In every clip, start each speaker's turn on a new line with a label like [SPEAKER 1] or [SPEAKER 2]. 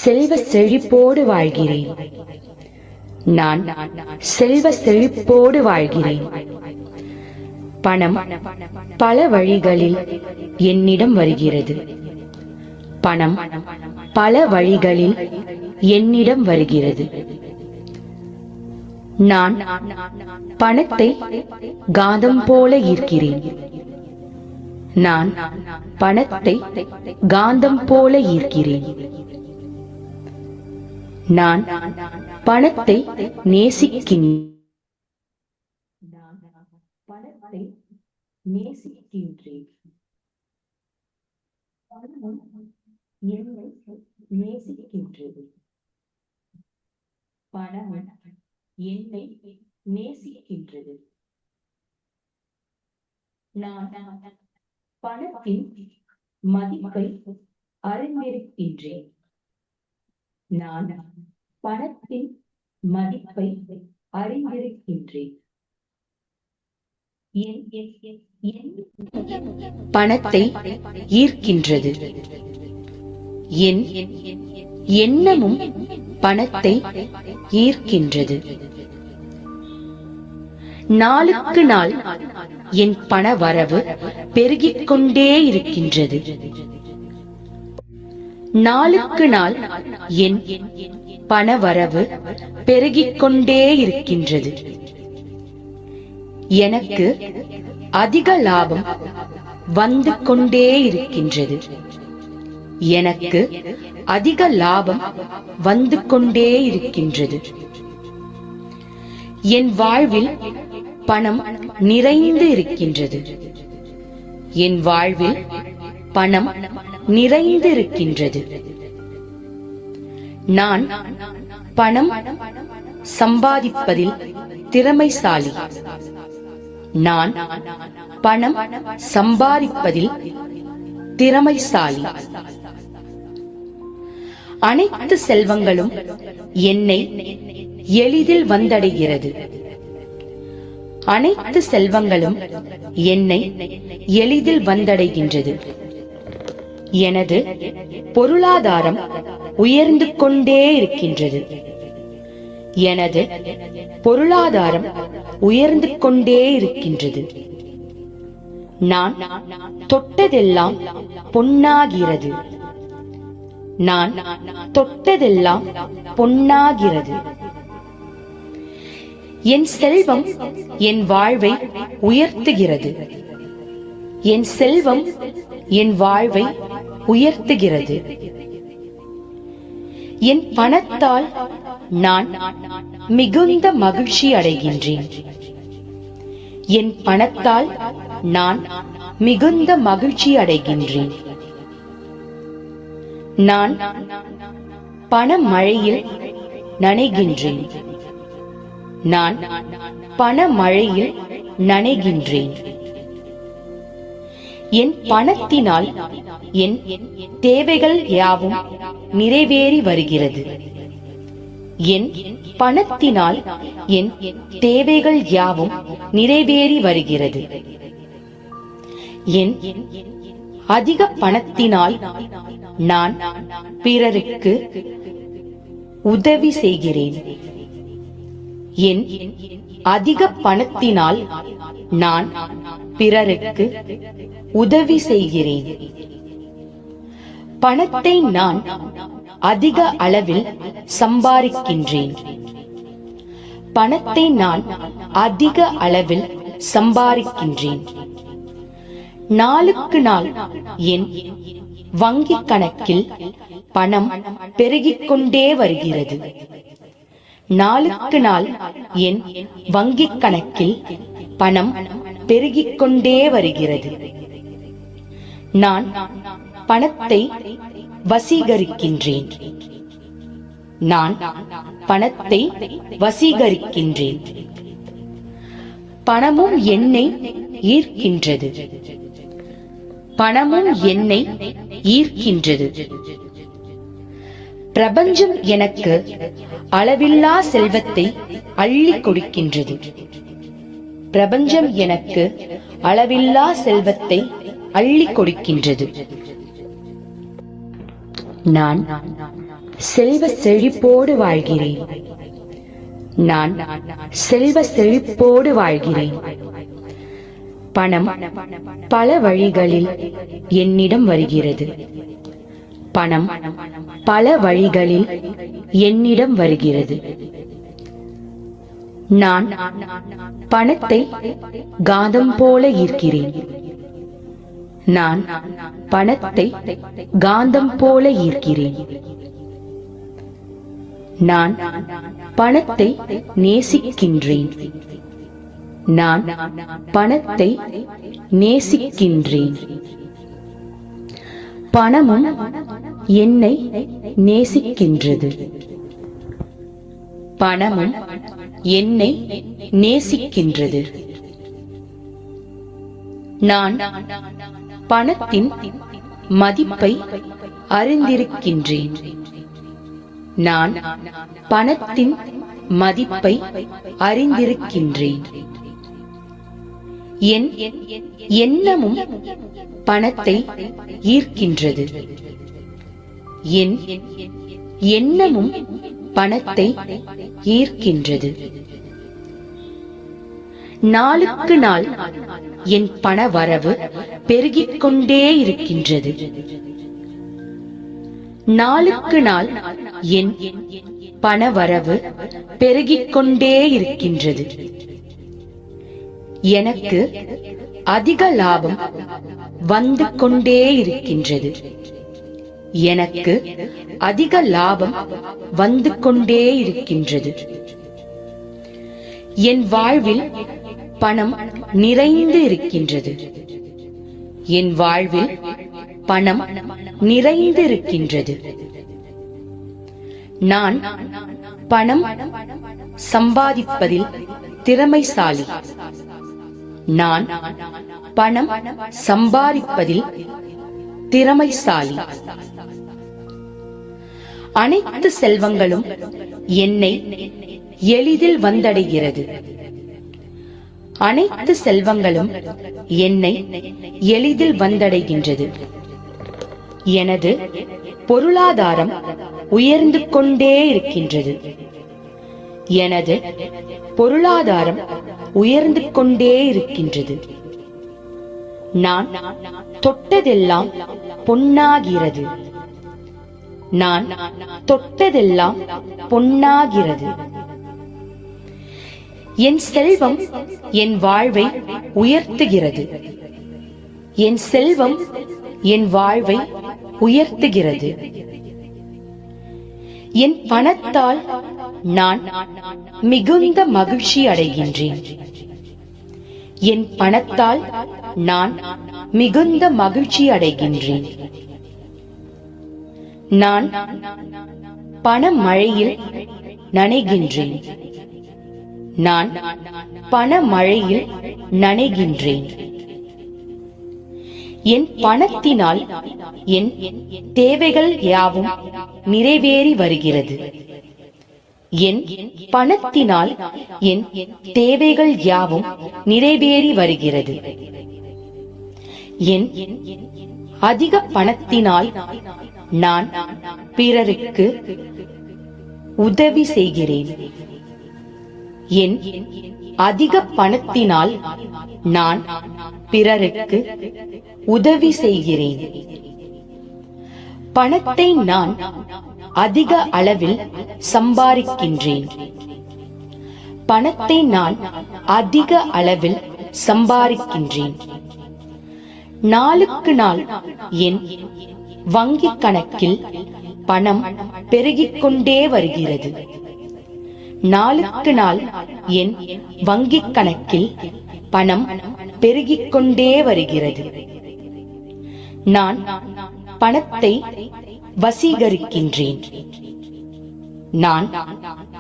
[SPEAKER 1] செல்வ செழிப்போடு வாழ்கிறேன். நான் செல்வ செழிப்போடு வாழ்கிறேன். பணம் பல வழிகளில் என்னிடம் வருகிறது. பணம் பல வழிகளில் என்னிடம் வருகிறது. நான் பணத்தை காந்தம் போல ஈர்க்கிறேன். நான் பணத்தை காந்தம் போல ஈர்க்கிறேன். நான் பணத்தை நேசிக்கின்றேன். பணம் என்னை நேசிக்கின்றது. பணம் என்னை நேசிக்கின்றது. நான் பணத்தின் மதிப்பை அறிந்திருக்கின்றேன். நான் பணத்தின் மதிப்பை அறிந்திருக்கின்றேன். பணத்தை ஈர்க்கின்றது. என் எண்ணமும் பணத்தை ஈர்க்கின்றது. நாளுக்கு நாள் என் பண வரவு பெருகிக் கொண்டே இருக்கின்றது. நாளுக்கு நாள் என் பண வரவு பெருகிக் கொண்டே இருக்கின்றது. எனக்கு அதிக லாபம் வந்து கொண்டே இருக்கின்றது. எனக்கு அதிக லாபம் வந்து கொண்டே இருக்கின்றது. என் வாழ்வில் பணம் நிறைந்து இருக்கின்றது. என் வாழ்வில் பணம் நிறைந்து இருக்கின்றது. நான் பணம் சம்பாதிப்பதில் திறமைசாலி. நான் பணம் சம்பாதிப்பதில் திறமைசாலி. அனைத்து செல்வங்களும் என்னை எளிதில் வந்தடைகிறது. அனைத்து செல்வங்களும் என்னை எளிதில் வந்தடைகின்றது. எனது பொருளாதாரம் உயர்ந்து கொண்டே இருக்கின்றது. எனது பொருளாதாரம் உயர்ந்து கொண்டே இருக்கின்றது. நான் தொட்டதெல்லாம் பொன்னாகிறது. நான் தொட்டதெல்லாம் பொன்னாகிறது. என் செல்வம் என் வாழ்வை உயர்த்துகிறது. என் செல்வம் என் வாழ்வை உயர்த்துகிறது. என் பணத்தால் நான் மிகுந்த மகிழ்ச்சி அடைகின்றேன். என் பணத்தால் நான் மிகுந்த மகிழ்ச்சி அடைகின்றேன். நான் பண மழையில் நனைகின்றேன். நான் பண மழையில் நனைகின்றேன். என் பணத்தினால் என் தேவைகள் யாவும் நிறைவேறி வருகிறது. என் பணத்தினால் என் தேவைகள் யாவும் நிறைவேறி வருகிறது. என் அதிக பணத்தினால் நான் பிறருக்கு உதவி செய்கிறேன். என் அதிக பணத்தினால் நான் பிறருக்கு உதவி செய்கிறேன். பணத்தை நான் அதிக அளவில் சம்பாதிக்கின்றேன். பணத்தை நான் அதிக அளவில் சம்பாதிக்கின்றேன். நாளுக்கு நாள் என் வங்கிக் கணக்கில் பணம் பெருகிக் கொண்டே வருகிறது. நாளுக்கு நாள் என் வங்கிக் கணக்கில் பணம் பெருகிக் கொண்டே வருகிறது. நான் பணத்தை வசீகரிக்கின்றேன். நான் பணத்தை வசீகரிக்கின்றேன். பணமும் என்னை ஈர்க்கின்றது. பணமும் என்னை ஈர்க்கின்றது. பிரபஞ்சம் எனக்கு அளவில்லா செல்வத்தை அள்ளி கொடுக்கின்றது. பிரபஞ்சம் எனக்கு அளவில்லா செல்வத்தை அள்ளி கொடுக்கின்றது. நான் செல்வ செழிப்போடு வாழ்கிறேன். நான் செல்வ செழிப்போடு வாழ்கிறேன். பணம் பல வழிகளில் என்னிடம் வருகிறது. பணம் பல வழிகளில் என்னிடம் வருகிறது. நான் பணத்தை காந்தம் போல ஈர்க்கிறேன். நான் பணத்தை காந்தம் போல ஈர்க்கிறேன். நான் பணத்தை நேசிக்கின்றேன். நான் பணத்தை நேசிக்கின்றேன். பணமும் என்னை நேசிக்கின்றது. பணமும் என்னை நேசிக்கின்றது. நான் பணத்தின் மதிப்பை அறிந்திருக்கின்றேன். நான் பணத்தின் மதிப்பை அறிந்திருக்கின்றேன். என் எண்ணமும் பணத்தை ஈர்க்கின்றது. என் எண்ணமும் பணத்தை ஈர்க்கின்றது. நாளுக்கு நாள் என் பண வரவு பெருகிக் கொண்டே இருக்கின்றது. நாளுக்கு நாள் என் பண வரவு பெருகிக் கொண்டே இருக்கின்றது. எனக்கு அதிக லாபம் வந்து கொண்டே இருக்கின்றது. எனக்கு அதிக லாபம் வந்து கொண்டே இருக்கின்றது. என் வாழ்வில் பணம் நிறைந்து இருக்கின்றது. என் வாழ்வில் பணம் நிறைந்து இருக்கின்றது. நான் பணம் சம்பாதிப்பதில் திறமைசாலி. நான் பணம் சம்பாதிப்பதில் திறமைசாலி. அனைத்து செல்வங்களும் என்னை எளிதில் வந்தடைகிறது. அனைத்து செல்வங்களும் என்னை எளிதில் வந்தடைகின்றது. எனது பொருளாதாரம் உயர்ந்து கொண்டே இருக்கின்றது. எனது பொருளாதாரம் உயர்ந்து கொண்டே இருக்கின்றது. நான் தொட்டதெல்லாம் பொன்னாகிறது. நான் தொட்டதெல்லாம் பொன்னாகிறது. என் செல்வம் என் வாழ்வை உயர்த்துகிறது. என் செல்வம் என் வாழ்வை உயர்த்துகிறது. என் பணத்தால் நான் மிகுந்த மகிழ்ச்சி அடைகின்றேன். என் பணத்தால் நான் மிகுந்த மகிழ்ச்சி அடைகின்றேன். நான் பண மழையில் நனைகின்றேன். நான் பண மழையில் நனைகின்றேன். என் பணத்தினால் என் தேவைகள் யாவும் நிறைவேறி வருகிறது. என் பணத்தினால் என் தேவைகள் யாவும் நிறைவேறி வருகிறது. என் அதிக பணத்தினால் நான் பிறருக்கு உதவி செய்கிறேன். என் அதிக பணத்தினால் நான் பிறருக்கு உதவி செய்கிறேன். பணத்தை நான் அதிக அளவில் சம்பாதிக்கின்றேன். பணத்தை நான் அதிக அளவில் சம்பாதிக்கின்றேன். நாளுக்கு நாள் என் வங்கி கணக்கில் பணம் பெருகிக் கொண்டே வருகிறது. நாளுக்கு நாள் என் வங்கி கணக்கில் பணம் பெருகிக் கொண்டே வருகிறது. நான் பணத்தை வசீகரிக்கின்றேன். நான்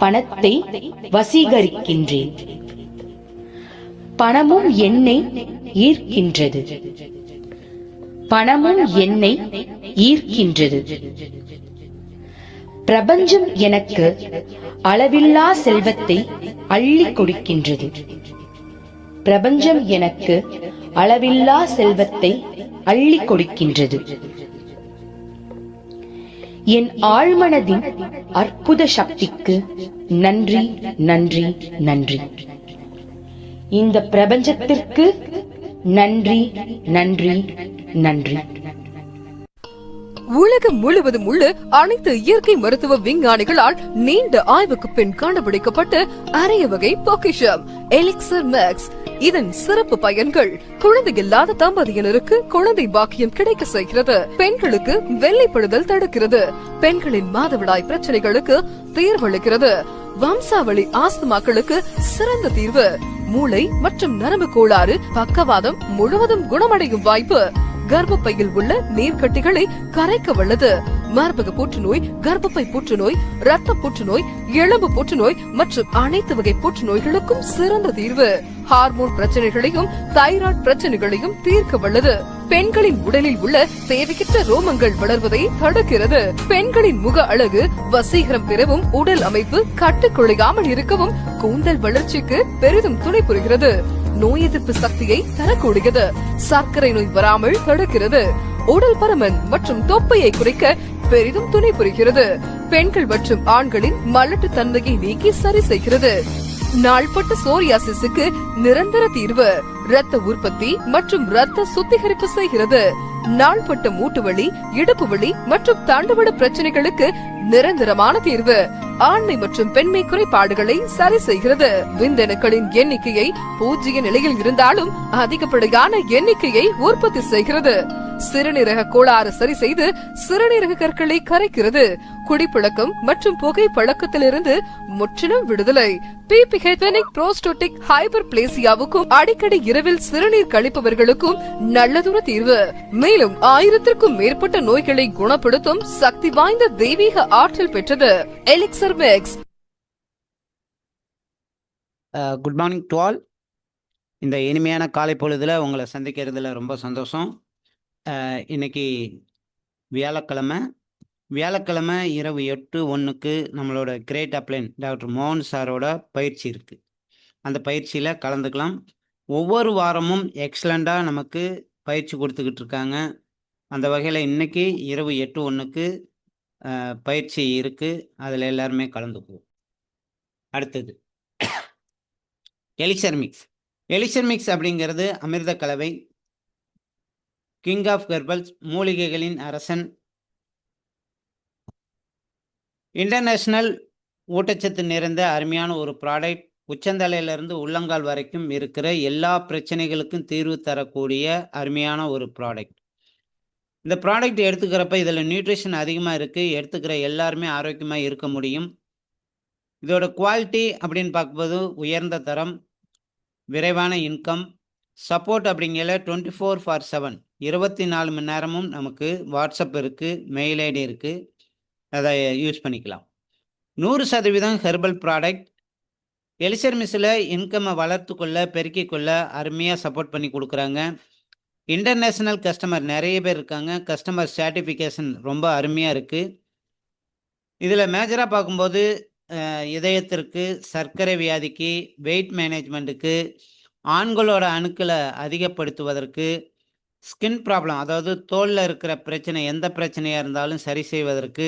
[SPEAKER 1] பணத்தை வசீகரிக்கின்றேன். பணமும் என்னை ஈர்க்கின்றது. பணமும் என்னை ஈர்க்கின்றது. பிரபஞ்சம் எனக்கு அளவில்லா செல்வத்தை அள்ளி கொடுக்கின்றது. பிரபஞ்சம் எனக்கு அளவில்லா செல்வத்தை அள்ளி கொடுக்கின்றது. என் ஆழ்மனதின் அற்புத சக்திக்கு நன்றி, நன்றி, நன்றி. இந்த பிரபஞ்சத்திற்கு நன்றி, நன்றி, நன்றி.
[SPEAKER 2] உலகம் முழுவதும் உள்ள அனைத்து இயற்கை மருத்துவ விஞ்ஞானிகளால் நீண்ட ஆய்வுக்கு பின் கண்டுபிடிக்கப்பட்ட அரிய வகை பொக்கிஷம் எலிக்சர் மேக்ஸ். இதன் சிறப்பு பயன்கள்: குழந்தை இல்லாத தம்பதியினருக்கு குழந்தை பாக்கியம் கிடைக்க செய்கிறது, பெண்களுக்கு வெள்ளைப்படுதல் தடுக்கிறது, பெண்களின் மாதவிடாய் பிரச்சனைகளுக்கு தீர்வளிக்கிறது, வம்சாவளி ஆஸ்துமாக்களுக்கு சிறந்த தீர்வு, மூளை மற்றும் நரம்பு கோளாறு பக்கவாதம் முழுவதும் குணமடையும் வாய்ப்பு, கர்ப்பப்பையில் உள்ள நீர்க்கட்டிகளை கரைக்க வல்லது, மார்பக புற்றுநோய், கர்ப்பப்பை புற்றுநோய், ரத்த புற்றுநோய், எலும்பு புற்றுநோய் மற்றும் அனைத்து வகை புற்றுநோய்களுக்கும் சிறந்த தீர்வு, ஹார்மோன் பிரச்சனைகளையும் தைராய்டு பிரச்சனைகளையும் தீர்க்க வல்லது, பெண்களின் உடலில் உள்ள தேவையற்ற ரோமங்கள் வளர்வதை தடுக்கிறது, பெண்களின் முக அழகு வசீகரம் பெறவும், உடல் அமைப்பு கட்டுக்குழையாமல் இருக்கவும், கூந்தல் வளர்ச்சிக்கு பெரிதும் துணை புரிகிறது, நோய் எதிர்ப்பு சக்தியை தரக்கூடியது, சர்க்கரை நோய் வராமல் தடுக்கிறது, உடல் பருமன் மற்றும் தொப்பையை குறைக்க பெரிதும் துணை புரிகிறது, பெண்கள் மற்றும் ஆண்களின் மலட்டு தன்மையை நீக்கி சரி செய்கிறது, நாள்பட்ட சோரியாசிஸுக்கு நிரந்தர தீர்வு, இரத்த உற்பத்தி மற்றும் இரத்த சுத்திகரிப்பு செய்கிறது, நாள்பட்ட மூட்டு வலி, இடுப்பு வலி மற்றும் தண்டுவட பிரச்சனைகளுக்கு நிரந்தரமான தீர்வு, ஆண்மை மற்றும் பெண்மை குறைபாடுகளை சரி செய்கிறது, விந்தணுக்களின் எண்ணிக்கையை பூஜ்ஜிய நிலையில் இருந்தாலும் அதிகப்படியான எண்ணிக்கையை உற்பத்தி செய்கிறது, சிறுநீரக கோளாறு சரி செய்து சிறுநீரக கற்களை கரைக்கிறது, குடிப்பழக்கம் மற்றும் புகை பழக்கத்திலிருந்து முற்றிலும் விடுதலை, பிபிஹெட்டனிக் புரோஸ்டோட்டிக் ஹைப்பர்பிளேசியாவுக்கும் அடிக்கடி இரவில் சிறுநீர் கழிப்பவர்களுக்கும் நல்லதொரு தீர்வு, மேலும் 1000க்கும் மேற்பட்ட நோய்களை குணப்படுத்தும் சக்தி வாய்ந்த தெய்வீக ஆற்றல் பெற்றது Elixir Max.
[SPEAKER 3] Good morning to all. இந்த இனிமையான காலை பொழுதில் உங்களை சந்திக்கிறதுல ரொம்ப சந்தோஷம். இன்னைக்கு வியாழக்கிழமை இரவு 8:01 நம்மளோட கிரேட் அப்ளைன் டாக்டர் மோகன் சாரோட பயிற்சி இருக்குது. அந்த பயிற்சியில் கலந்துக்கலாம். ஒவ்வொரு வாரமும் எக்ஸலண்ட்டாக நமக்கு பயிற்சி கொடுத்துக்கிட்டு இருக்காங்க. அந்த வகையில் இன்னைக்கு இரவு 8:01 பயிற்சி இருக்குது. அதில் எல்லாருமே கலந்துக்குவோம். அடுத்தது எலிக்சர் மிக்ஸ் அப்படிங்கிறது அமிர்த கலவை, கிங் ஆஃப் ஹெர்பல்ஸ், மூலிகைகளின் அரசன், இன்டர்நேஷ்னல் ஊட்டச்சத்து நிறைந்த அருமையான ஒரு ப்ராடக்ட். உச்சந்தலையிலிருந்து உள்ளங்கால் வரைக்கும் இருக்கிற எல்லா பிரச்சனைகளுக்கும் தீர்வு தரக்கூடிய அருமையான ஒரு ப்ராடக்ட். இந்த ப்ராடக்ட் எடுத்துக்கிறப்ப இதில் நியூட்ரிஷன் அதிகமாக இருக்குது. எடுத்துக்கிற எல்லாருமே ஆரோக்கியமாக இருக்க முடியும். இதோட குவாலிட்டி அப்படின்னு பார்க்கும்போது உயர்ந்த தரம், விரைவான இன்கம், சப்போர்ட் அப்படிங்கிற 24/7 24 மணி நேரமும் நமக்கு வாட்ஸ்அப் இருக்குது, மெயில் ஐடி இருக்குது, அதை யூஸ் பண்ணிக்கலாம். 100% ஹெர்பல் ப்ராடக்ட். எலிக்சர் மிக்ஸில் இன்கம்மை வளர்த்துக்கொள்ள பெருக்கிக்கொள்ள அருமையாக சப்போர்ட் பண்ணி கொடுக்குறாங்க. இன்டர்நேஷ்னல் கஸ்டமர் நிறைய பேர் இருக்காங்க. கஸ்டமர் சர்டிஃபிகேஷன் ரொம்ப அருமையாக இருக்குது. இதில் மேஜராக பார்க்கும்போது இதயத்திற்கு, சர்க்கரை வியாதிக்கு, வெயிட் மேனேஜ்மெண்ட்டுக்கு, ஆண்களோட அணுக்களை அதிகப்படுத்துவதற்கு, ஸ்கின் ப்ராப்ளம் அதாவது தோலில் இருக்கிற பிரச்சனை எந்த பிரச்சனையாக இருந்தாலும் சரி செய்வதற்கு,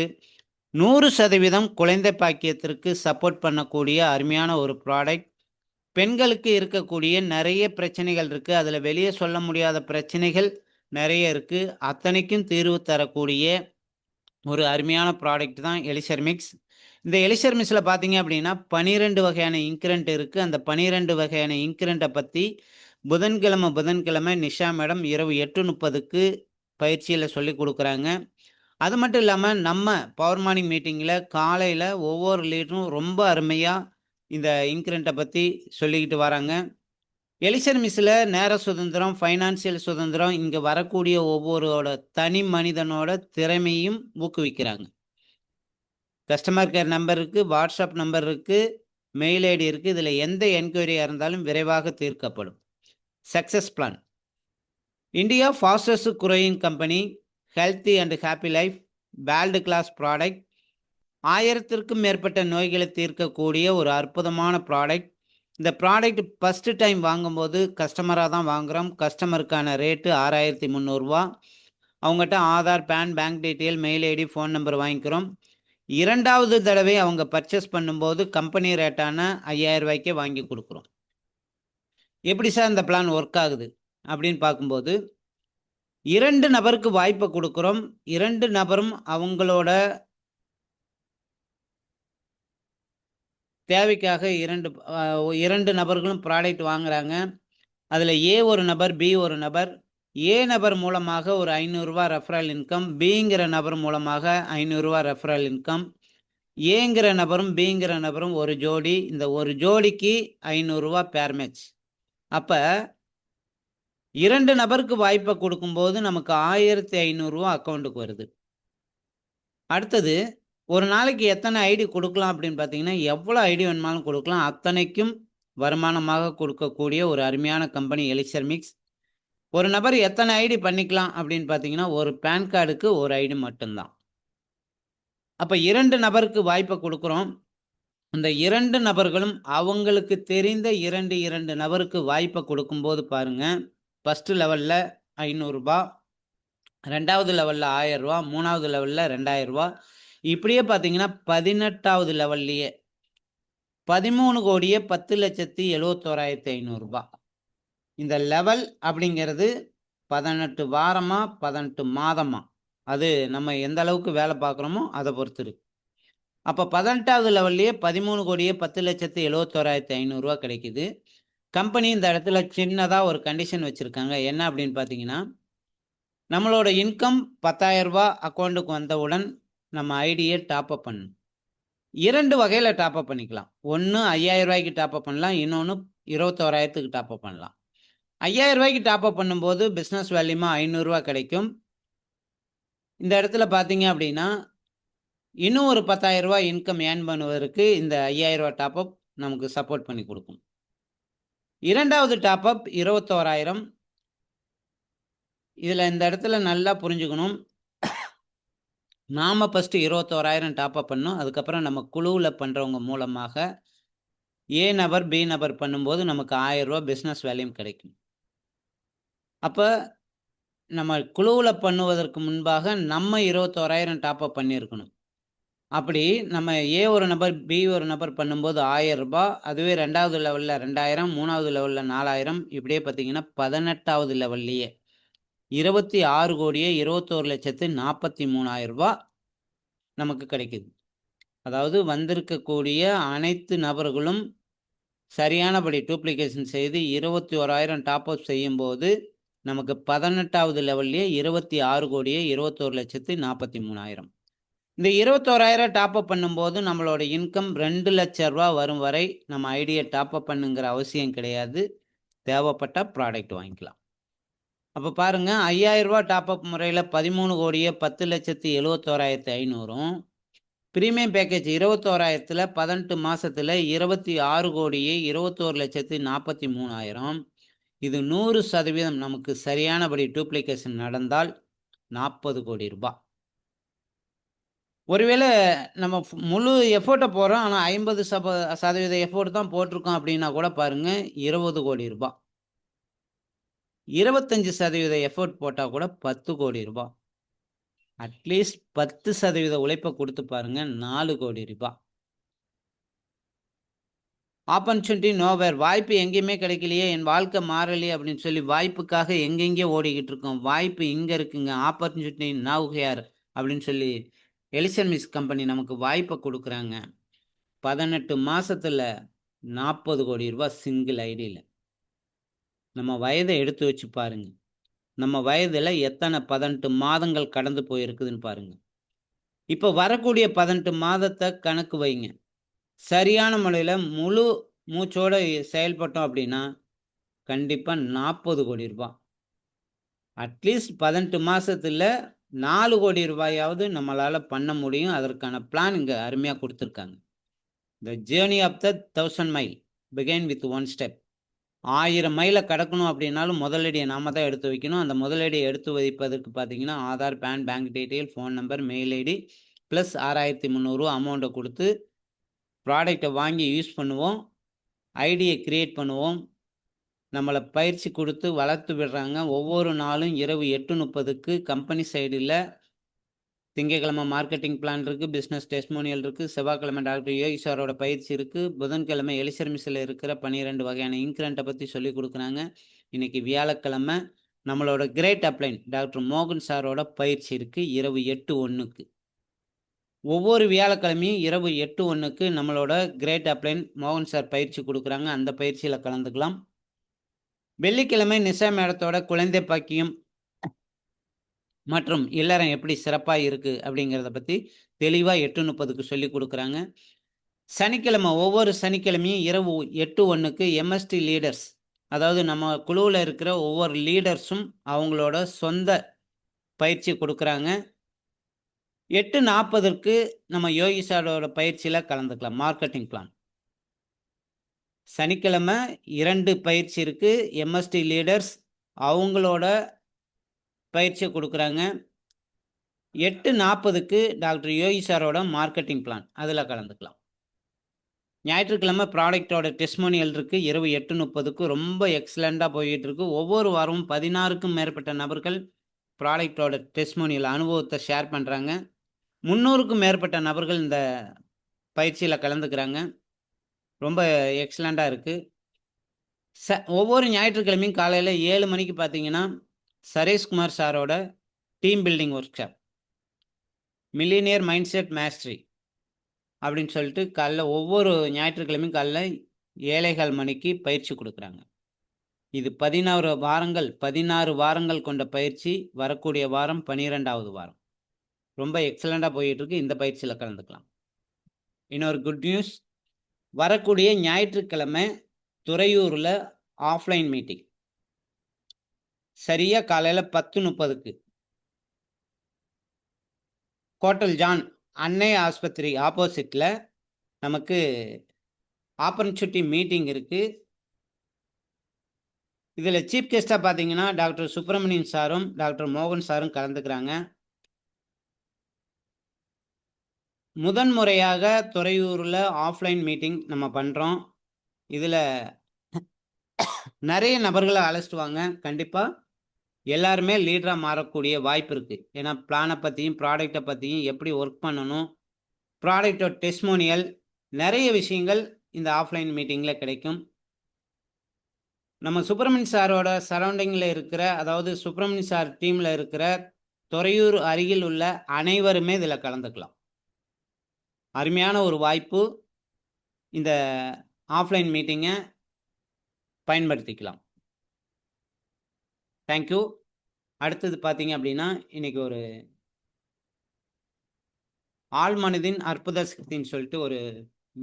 [SPEAKER 3] 100% குழந்தை பாக்கியத்திற்கு சப்போர்ட் பண்ணக்கூடிய அருமையான ஒரு ப்ராடக்ட். பெண்களுக்கு இருக்கக்கூடிய நிறைய பிரச்சனைகள் இருக்குது. அதில் வெளியே சொல்ல முடியாத பிரச்சனைகள் நிறைய இருக்குது. அத்தனைக்கும் தீர்வு தரக்கூடிய ஒரு அருமையான ப்ராடக்ட் தான் எலிக்சர் மிக்ஸ். இந்த எலிக்சர் மிக்ஸில் பார்த்தீங்க அப்படின்னா 12 வகையான இன்க்ரண்ட் இருக்குது. அந்த 12 வகையான இன்க்ரண்ட்டை பற்றி புதன்கிழமை நிஷா மேடம் இரவு 8:30க்கு பயிற்சியில் சொல்லி கொடுக்குறாங்க. அது மட்டும் இல்லாமல் நம்ம பவர் மார்னிங் மீட்டிங்கில் காலையில் ஒவ்வொரு லீடரும் ரொம்ப அருமையாக இந்த இன்க்ரண்ட்டை பற்றி சொல்லிக்கிட்டு வராங்க. எலிக்சர் மிக்ஸில் நேர சுதந்திரம், ஃபைனான்சியல் சுதந்திரம், இங்கே வரக்கூடிய ஒவ்வொருவோட தனி மனிதனோட திறமையும் ஊக்குவிக்கிறாங்க. கஸ்டமர் கேர் நம்பர் இருக்குது, வாட்ஸ்அப் நம்பர் இருக்குது, மெயில் ஐடி இருக்குது. இதில் எந்த என்கொயரியாக இருந்தாலும் விரைவாக தீர்க்கப்படும். Success plan. India fastest growing company, healthy and happy life, world class product. 1000க்கும் மேற்பட்ட நோய்களை தீர்க்கக்கூடிய ஒரு அற்புதமான ப்ராடக்ட். இந்த ப்ராடக்ட் ஃபஸ்ட்டு டைம் வாங்கும்போது கஸ்டமராக தான் வாங்குகிறோம். கஸ்டமருக்கான ரேட்டு 6300 ரூபா. அவங்ககிட்ட Aadhaar, PAN, bank detail, mail ID, phone number வாங்கிக்கிறோம். 2வது தடவை அவங்க பர்ச்சேஸ் பண்ணும்போது கம்பெனி ரேட்டான 5000 ரூபாய்க்கே வாங்கி கொடுக்குறோம். எப்படி சார் இந்த பிளான் ஒர்க் ஆகுது அப்படின்னு பார்க்கும்போது, 2 நபருக்கு வாய்ப்பை கொடுக்குறோம். 2 நபரும் அவங்களோட தேவைக்காக 2 நபர்களும் ப்ராடக்ட் வாங்குறாங்க. அதில் ஏ ஒரு நபர், பி ஒரு நபர். ஏ நபர் மூலமாக ஒரு 500 ரூபாய் ரெஃபரல் இன்கம், பிங்கிற நபர் மூலமாக 500 ரூபாய் ரெஃபரல் இன்கம். ஏங்கிற நபரும் பிங்கிற நபரும் ஒரு ஜோடி, இந்த ஒரு ஜோடிக்கு 500 ரூபாய் பேர் மேட்ச். அப்போ 2 நபருக்கு வாய்ப்பை கொடுக்கும்போது நமக்கு 1500 ரூபாய் அக்கௌண்ட்டுக்கு வருது. அடுத்தது, ஒரு நாளைக்கு எத்தனை ஐடி கொடுக்கலாம் அப்படின்னு பார்த்தீங்கன்னா, எவ்வளோ ஐடி வேணுமாலும் கொடுக்கலாம். அத்தனைக்கும் வருமானமாக கொடுக்கக்கூடிய ஒரு அருமையான கம்பெனி எலிக்சர் மிக்ஸ். ஒரு நபர் எத்தனை ஐடி பண்ணிக்கலாம் அப்படின்னு பார்த்தீங்கன்னா, ஒரு பேன் கார்டுக்கு ஒரு ஐடி மட்டும்தான். அப்போ 2 நபருக்கு வாய்ப்பை கொடுக்குறோம். அந்த 2 நபர்களும் அவங்களுக்கு தெரிந்த 2 நபருக்கு வாய்ப்பை கொடுக்கும்போது பாருங்க, ஃபர்ஸ்ட் லெவலில் 500 ரூபாய், 2வது லெவலில் 1000 ரூபாய், 3வது லெவலில் 2000 ரூபாய். இப்படியே பார்த்தீங்கன்னா 18வது லெவல்லையே 13,10,71,500 ரூபாய். இந்த லெவல் அப்படிங்கிறது 18 வாரமா 18 மாதமா, அது நம்ம எந்த அளவுக்கு வேலை பார்க்குறோமோ அதை பொறுத்து இருக்கு. அப்போ 18வது லெவல்லையே 13,10,71,500 ரூபாய் கிடைக்குது. கம்பெனி இந்த இடத்துல சின்னதாக ஒரு கண்டிஷன் வச்சுருக்காங்க. என்ன அப்படின்னு பார்த்தீங்கன்னா, நம்மளோட இன்கம் 10,000 ரூபாய் அக்கௌண்ட்டுக்கு வந்தவுடன் நம்ம ஐடியை டாப்அப் பண்ணணும். 2 வகையில் டாப்அப் பண்ணிக்கலாம். ஒன்று 5000 ரூபாய்க்கு டாப்அப் பண்ணலாம், இன்னொன்று 21,000க்கு டாப்அப் பண்ணலாம். 5000 ரூபாய்க்கு டாப்அப் பண்ணும்போது பிஸ்னஸ் வேல்யூமா 500 ரூபாய் கிடைக்கும். இந்த இடத்துல பார்த்தீங்க அப்படின்னா, இன்னும் ஒரு 10,000 ரூபாய் இன்கம் ஏர்ன் பண்ணுவதற்கு இந்த 5000 ரூபாய் டாப்அப் நமக்கு சப்போர்ட் பண்ணி கொடுக்கும். 2வது டாப்அப் 21,000. இதில் இந்த இடத்துல நல்லா புரிஞ்சுக்கணும், நாம் ஃபஸ்ட்டு 21,000 டாப்அப் பண்ணணும். அதுக்கப்புறம் நம்ம குழுவில் பண்ணுறவங்க மூலமாக ஏ நபர், பி நபர் பண்ணும்போது நமக்கு 1000 ரூபாய் பிஸ்னஸ் வேல்யூம் கிடைக்கும். அப்போ நம்ம குழுவில் பண்ணுவதற்கு முன்பாக நம்ம 21,000 டாப்அப் பண்ணியிருக்கணும். அப்படி நம்ம ஏ ஒரு நபர், பி ஒரு நபர் பண்ணும்போது 1000 ரூபாய், அதுவே 2வது லெவலில் 2000, 3வது லெவலில் 4000, இப்படியே பார்த்தீங்கன்னா 18வது லெவல்லையே 26,21,43,000 ரூபாய் நமக்கு கிடைக்குது. அதாவது வந்திருக்கக்கூடிய அனைத்து நபர்களும் சரியானபடி டூப்ளிகேஷன் செய்து 21,000 டாப்அப் செய்யும்போது நமக்கு 18வது லெவல்லையே 26,21,43,000. இந்த 21,000 டாப்அப் பண்ணும்போது நம்மளோட இன்கம் 2 லட்சம் ரூபாய் வரும் வரை நம்ம ஐடியை டாப்அப் பண்ணுங்கிற அவசியம் கிடையாது. தேவைப்பட்ட ப்ராடக்ட் வாங்கிக்கலாம். அப்போ பாருங்கள், 5000 ரூபாய் டாப்அப் முறையில் 13,10,71,500ம், ப்ரீமியம் பேக்கேஜ் 21,000த்தில் 18 மாதத்தில் 26,21,43,000. இது 100% நமக்கு சரியானபடி டூப்ளிகேஷன் நடந்தால் 40 கோடி ரூபாய். ஒருவேளை நம்ம முழு எஃபோர்ட்டை போகிறோம், ஆனால் 50% எஃபோர்ட் தான் போட்டிருக்கோம் அப்படின்னா கூட பாருங்கள் 20 கோடி ரூபாய். 25% எஃபோர்ட் போட்டால் கூட 10 கோடி ரூபாய். அட்லீஸ்ட் 10% உழைப்பை கொடுத்து பாருங்க, 4 கோடி ரூபாய். ஆப்பர்ச்சுனிட்டி நோவேர், வாய்ப்பு எங்கேயுமே கிடைக்கலையே, என் வாழ்க்கை மாறலையே அப்படின்னு சொல்லி வாய்ப்புக்காக எங்கெங்கே ஓடிக்கிட்டு இருக்கோம். வாய்ப்பு இங்கே இருக்குங்க, ஆப்பர்ச்சுனிட்டி நவ் ஹியர் அப்படின்னு சொல்லி எலிக்சர் மிக்ஸ் கம்பெனி நமக்கு வாய்ப்பை கொடுக்குறாங்க. 18 மாதத்தில் 40 கோடி ரூபாய் சிங்கிள் ஐடியில். நம்ம வயதை எடுத்து வச்சு பாருங்க, நம்ம வயதில் எத்தனை 18 மாதங்கள் கடந்து போயிருக்குதுன்னு பாருங்க. இப்போ வரக்கூடிய 18 மாதத்தை கணக்கு வைங்க. சரியான முறையில் முழு மூச்சோட செயல்பட்டோம் அப்படின்னா கண்டிப்பாக 40 கோடி ரூபாய். அட்லீஸ்ட் 18 மாதத்தில் 4 கோடி ரூபாயாவது நம்மளால் பண்ண முடியும். அதற்கான பிளான் இங்கே அருமையாக கொடுத்துருக்காங்க. The journey of the 1000 mile begin with 1 step. 1000 மைலை கடக்கணும் அப்படின்னாலும் முதலடியை நாம தான் எடுத்து வைக்கணும். அந்த முதலடியை எடுத்து வைப்பதற்கு பார்த்தீங்கன்னா Aadhaar, PAN, bank detail, phone number, mail ID plus 6,300 அமௌண்ட்டை கொடுத்து ப்ராடக்டை வாங்கி யூஸ் பண்ணுவோம். ஐடியை க்ரியேட் பண்ணுவோம். நம்மளை பயிற்சி கொடுத்து வளர்த்து விடுறாங்க. ஒவ்வொரு நாளும் இரவு 8:30க்கு கம்பெனி சைடில் திங்கட்கிழமை மார்க்கெட்டிங் பிளான் இருக்குது, பிஸ்னஸ் டெஸ்மோனியல் இருக்குது, செவ்வாய்க்கிழமை டாக்டர் யோகி சாரோட பயிற்சி இருக்குது, புதன்கிழமை எலிசர்மிஸில் இருக்கிற 12 வகையான இன்க்ரண்ட்டை பற்றி சொல்லி கொடுக்குறாங்க. இன்னைக்கு வியாழக்கிழமை நம்மளோட கிரேட் அப்ளைன் டாக்டர் மோகன் சாரோட பயிற்சி இருக்குது இரவு 8:01க்கு. ஒவ்வொரு வியாழக்கிழமையும் இரவு 8:01க்கு நம்மளோட கிரேட் அப்ளைன் மோகன் சார் பயிற்சி கொடுக்குறாங்க. அந்த பயிற்சியில் கலந்துக்கலாம். வெள்ளிக்கிழமை நிஷா மேடத்தோட குழந்தை பாக்கியம் மற்றும் இல்லறம் எப்படி சிறப்பாக இருக்குது அப்படிங்கிறத பற்றி தெளிவாக 8:30க்கு சொல்லி கொடுக்குறாங்க. சனிக்கிழமை ஒவ்வொரு சனிக்கிழமையும் இரவு 8:01க்கு எம்எஸ்டி லீடர்ஸ், அதாவது நம்ம குழுவில் இருக்கிற ஒவ்வொரு லீடர்ஸும் அவங்களோட சொந்த பயிற்சி கொடுக்குறாங்க. 8:40க்கு நம்ம யோகி சாரோட பயிற்சியில் கலந்துக்கலாம். மார்க்கெட்டிங் பிளான் சனிக்கிழமை 2 பயிற்சி இருக்குது. எம்எஸ்டி லீடர்ஸ் அவங்களோட பயிற்சியை கொடுக்குறாங்க. 8:40க்கு டாக்டர் யோகி சாரோட மார்க்கெட்டிங் பிளான் அதில் கலந்துக்கலாம். ஞாயிற்றுக்கிழமை ப்ராடக்டோட டெஸ்மோனியல் இருக்குது இரவு 8:30க்கு. ரொம்ப எக்ஸலண்ட்டாக போய்கிட்டு இருக்கு. ஒவ்வொரு வாரமும் 16க்கும் மேற்பட்ட நபர்கள் ப்ராடக்டோட டெஸ்மோனியல் அனுபவத்தை ஷேர் பண்ணுறாங்க. 300க்கும் மேற்பட்ட நபர்கள் இந்த பயிற்சியில் கலந்துக்கிறாங்க. ரொம்ப எக்ஸலண்ட்டாக இருக்குது. ஒவ்வொரு ஞாயிற்றுக்கிழமையும் காலையில் 7 மணிக்கு பார்த்தீங்கன்னா சரேஷ்குமார் சாரோட team building work shop, millionaire mind set mastery அப்படின்னு சொல்லிட்டு காலைல ஒவ்வொரு ஞாயிற்றுக்கிழமையும் காலைல 7:15 மணிக்கு பயிற்சி கொடுக்குறாங்க. இது 16 வாரங்கள் கொண்ட பயிற்சி. வரக்கூடிய வாரம் 12வது வாரம். ரொம்ப எக்ஸலண்ட்டாக போயிட்டு இருக்கு. இந்த பயிற்சியில் கலந்துக்கலாம். இன்னொரு குட் நியூஸ், வரக்கூடிய ஞாயிற்றுக்கிழமை துறையூரில் ஆஃப்லைன் மீட்டிங் சரியாக காலையில் 10:30க்கு கோட்டல் ஜான் அன்னை ஆஸ்பத்திரி ஆப்போசிட்டில் நமக்கு ஆப்பர்ச்சுனிட்டி மீட்டிங் இருக்குது. இதில் சீஃப் கெஸ்ட்டாக பார்த்தீங்கன்னா டாக்டர் சுப்பிரமணியன் சாரும் டாக்டர் மோகன் சாரும் கலந்துக்கிறாங்க. முதன்முறையாக துறையூரில் ஆஃப்லைன் மீட்டிங் நம்ம பண்ணுறோம். இதில் நிறைய நபர்களை அழைச்சிட்டு வாங்க. கண்டிப்பாக எல்லாருமே லீடராக மாறக்கூடிய வாய்ப்பு இருக்குது. ஏன்னா பிளானை பற்றியும் ப்ராடக்டை பற்றியும் எப்படி ஒர்க் பண்ணணும், ப்ராடக்டோட டெஸ்மோனியல், நிறைய விஷயங்கள் இந்த ஆஃப்லைன் மீட்டிங்கில் கிடைக்கும். நம்ம சுப்பிரமணியன் சாரோட சரௌண்டிங்கில் இருக்கிற, அதாவது சுப்பிரமணியன் சார் டீமில் இருக்கிற துறையூர் அருகில் உள்ள அனைவருமே இதில் கலந்துக்கலாம். அருமையான ஒரு வாய்ப்பு. இந்த ஆஃப்லைன் மீட்டிங்கை பயன்படுத்திக்கலாம். தேங்க்யூ. அடுத்தது பார்த்தீங்க அப்படின்னா இன்னைக்கு ஒரு ஆழ்மனதின் அற்புத சக்தின்னு சொல்லிட்டு ஒரு